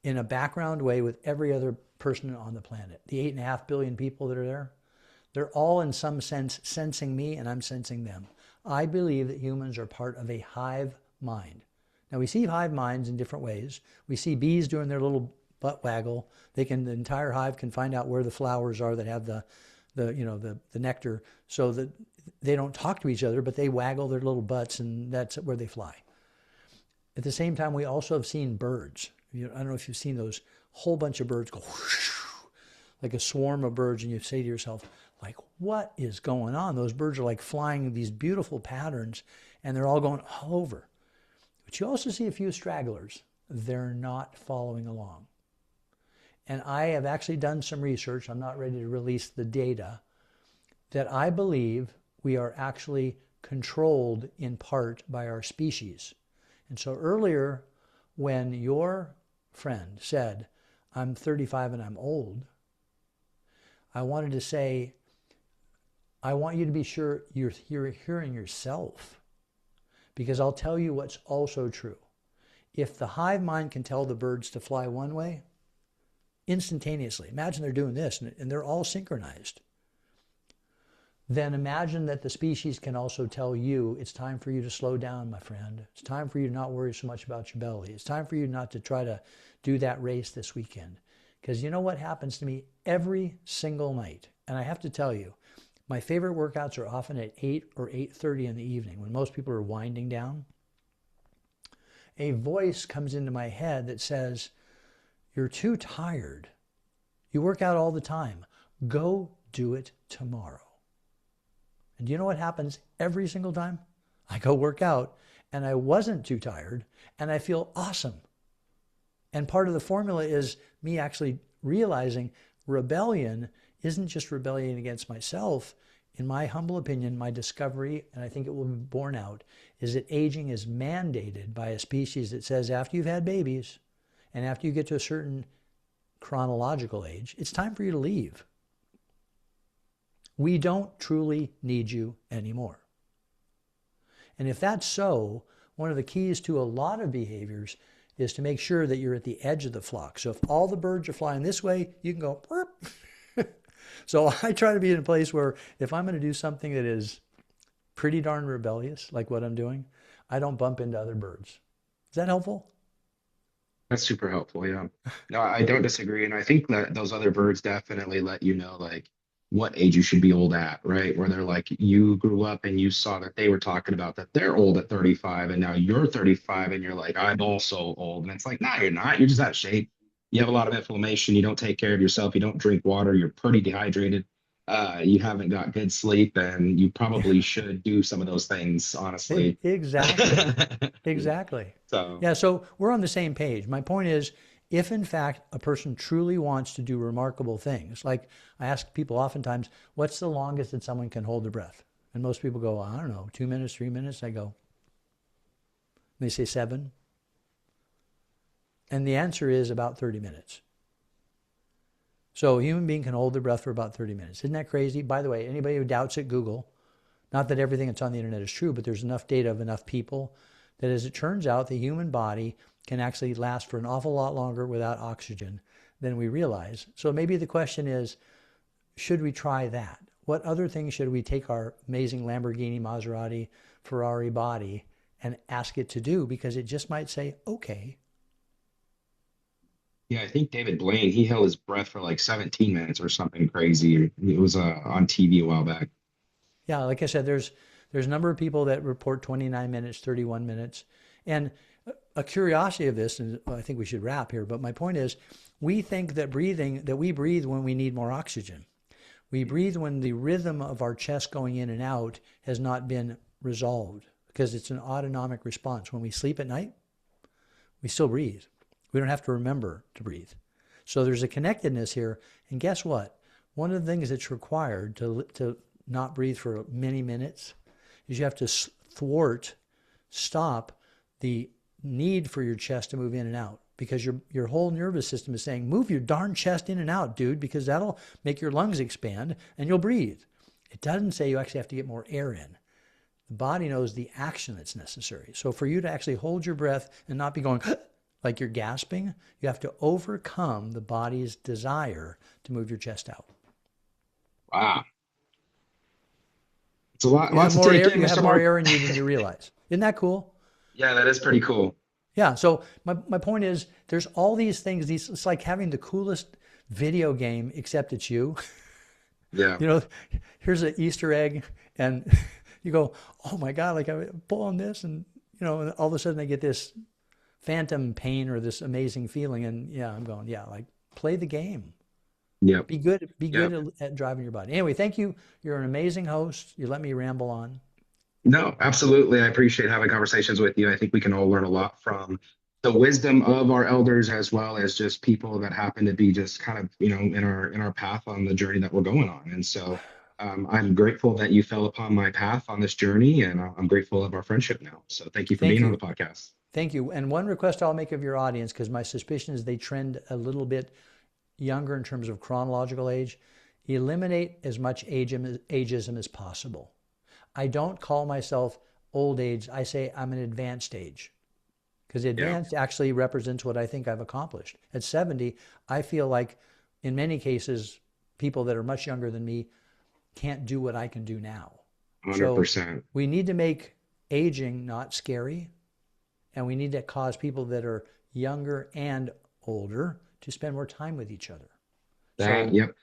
Speaker 2: in a background way with every other person on the planet. The 8.5 billion people that are there, they're all in some sense sensing me and I'm sensing them. I believe that humans are part of a hive mind. Now we see hive minds in different ways. We see bees doing their little butt waggle. The entire hive can find out where the flowers are that have the nectar, so that they don't talk to each other, but they waggle their little butts, and that's where they fly. At the same time, we also have seen birds. I don't know if you've seen those whole bunch of birds go whoosh, like a swarm of birds, and you say to yourself, like, what is going on? Those birds are like flying these beautiful patterns, and they're all going all over. But you also see a few stragglers. They're not following along. And I have actually done some research, I'm not ready to release the data, that I believe we are actually controlled in part by our species. And so earlier, when your friend said, I'm 35 and I'm old, I wanted to say, I want you to be sure you're hearing yourself. Because I'll tell you what's also true. If the hive mind can tell the birds to fly one way, instantaneously, imagine they're doing this and they're all synchronized. Then imagine that the species can also tell you, it's time for you to slow down, my friend. It's time for you to not worry so much about your belly. It's time for you not to try to do that race this weekend. Because you know what happens to me every single night? And I have to tell you, my favorite workouts are often at 8 or 8:30 in the evening when most people are winding down. A voice comes into my head that says, you're too tired. You work out all the time. Go do it tomorrow. And do you know what happens every single time? I go work out and I wasn't too tired, and I feel awesome. And part of the formula is me actually realizing rebellion isn't just rebellion against myself. In my humble opinion, my discovery, and I think it will be borne out, is that aging is mandated by a species that says after you've had babies and after you get to a certain chronological age, it's time for you to leave. We don't truly need you anymore. And if that's so, one of the keys to a lot of behaviors is to make sure that you're at the edge of the flock. So if all the birds are flying this way, you can go, burp. So I try to be in a place where if I'm going to do something that is pretty darn rebellious, like what I'm doing, I don't bump into other birds. Is that helpful?
Speaker 1: That's super helpful. Yeah. No, I don't disagree. And I think that those other birds definitely let you know like what age you should be old at, right? Where they're like, you grew up and you saw that they were talking about that they're old at 35 and now you're 35 and you're like, I'm also old. And it's like, no, you're not. You're just out of shape. You have a lot of inflammation. You don't take care of yourself. You don't drink water. You're pretty dehydrated. You haven't got good sleep and you
Speaker 2: Yeah,
Speaker 1: probably should do some of those things, honestly.
Speaker 2: exactly. Exactly.
Speaker 1: So,
Speaker 2: Yeah, so we're on the same page. My point is, if in fact a person truly wants to do remarkable things, like I ask people oftentimes, what's the longest that someone can hold their breath? And most people go, I don't know, 2 minutes, 3 minutes. I go, they say 7. And the answer is about 30 minutes. So a human being can hold their breath for about 30 minutes. Isn't that crazy? By the way, anybody who doubts it, Google. Not that everything that's on the internet is true, but there's enough data of enough people that as it turns out, the human body can actually last for an awful lot longer without oxygen than we realize. So maybe the question is, should we try that? What other things should we take our amazing Lamborghini, Maserati, Ferrari body and ask it to do? Because it just might say, okay.
Speaker 1: yeah, I think David Blaine, he held his breath for like 17 minutes or something crazy. It was on TV a while back.
Speaker 2: Yeah, like I said, there's a number of people that report 29 minutes, 31 minutes. And a curiosity of this, and I think we should wrap here, but my point is we think that we breathe when we need more oxygen. We breathe when the rhythm of our chest going in and out has not been resolved because it's an autonomic response. When we sleep at night, we still breathe. We don't have to remember to breathe. So there's a connectedness here. And guess what? One of the things that's required to not breathe for many minutes is you have to stop the need for your chest to move in and out because your whole nervous system is saying, move your darn chest in and out, dude, because that'll make your lungs expand and you'll breathe. It doesn't say you actually have to get more air in. The body knows the action that's necessary. So for you to actually hold your breath and not be going like you're gasping, you have to overcome the body's desire to move your chest out.
Speaker 1: Wow. It's a lot to take in,
Speaker 2: You have
Speaker 1: Mr.
Speaker 2: more
Speaker 1: Mark.
Speaker 2: air in you than you realize. Isn't that cool?
Speaker 1: Yeah, that is pretty cool.
Speaker 2: Yeah. So my point is there's all these things, it's like having the coolest video game, except it's you.
Speaker 1: Yeah.
Speaker 2: You know, here's an Easter egg and you go, oh my God, like I pull on this and and all of a sudden I get this phantom pain or this amazing feeling. And yeah, I'm going, yeah, like play the game.
Speaker 1: Yep.
Speaker 2: Be
Speaker 1: Yep.
Speaker 2: good at driving your body. Anyway, thank you. You're an amazing host. You let me ramble on.
Speaker 1: No, absolutely. I appreciate having conversations with you. I think we can all learn a lot from the wisdom of our elders as well as just people that happen to be just kind of, in our path on the journey that we're going on. And so I'm grateful that you fell upon my path on this journey, and I'm grateful of our friendship now. So thank you for
Speaker 2: Thank
Speaker 1: being on the
Speaker 2: you.
Speaker 1: podcast.
Speaker 2: Thank you. And one request I'll make of your audience, because my suspicion is they trend a little bit younger in terms of chronological age, eliminate as much ageism as possible. I don't call myself old age. I say I'm an advanced age because
Speaker 1: Yeah,
Speaker 2: advanced actually represents what I think I've accomplished. At 70, I feel like in many cases, people that are much younger than me can't do what I can do now. So
Speaker 1: 100%.
Speaker 2: we need to make aging not scary, and we need to cause people that are younger and older to spend more time with each other.
Speaker 1: That,
Speaker 2: So
Speaker 1: yep.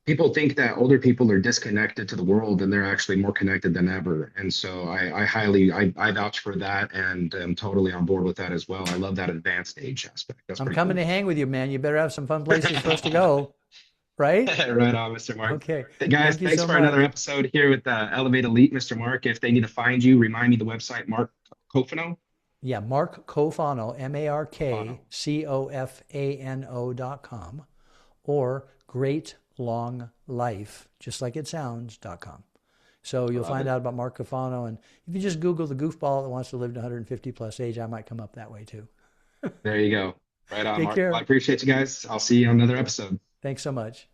Speaker 1: People think that older people are disconnected to the world and they're actually more connected than ever. And so I vouch for that and am totally on board with that as well. I love that advanced age aspect. That's
Speaker 2: I'm
Speaker 1: pretty
Speaker 2: coming
Speaker 1: cool.
Speaker 2: to hang with you, man. You better have some fun places for us to go, right?
Speaker 1: Right on, Mr. Mark.
Speaker 2: Okay.
Speaker 1: Hey, guys,
Speaker 2: Thank you
Speaker 1: thanks
Speaker 2: so
Speaker 1: for another
Speaker 2: much.
Speaker 1: episode here with Elevate Elite, Mr. Mark. If they need to find you, remind me the website, Mark. Cofano?
Speaker 2: Yeah, Mark Cofano,
Speaker 1: Cofano.
Speaker 2: MarkCofano.com, or greatlonglife, just like it sounds.com. So
Speaker 1: I
Speaker 2: you'll
Speaker 1: love
Speaker 2: find
Speaker 1: it.
Speaker 2: out about Mark Cofano. And if you just Google the goofball that wants to live to 150 plus age, I might come up that way too.
Speaker 1: There you go. Right on,
Speaker 2: Take
Speaker 1: Mark. Well, I
Speaker 2: care.
Speaker 1: appreciate you guys. I'll see you on another episode.
Speaker 2: Thanks so much.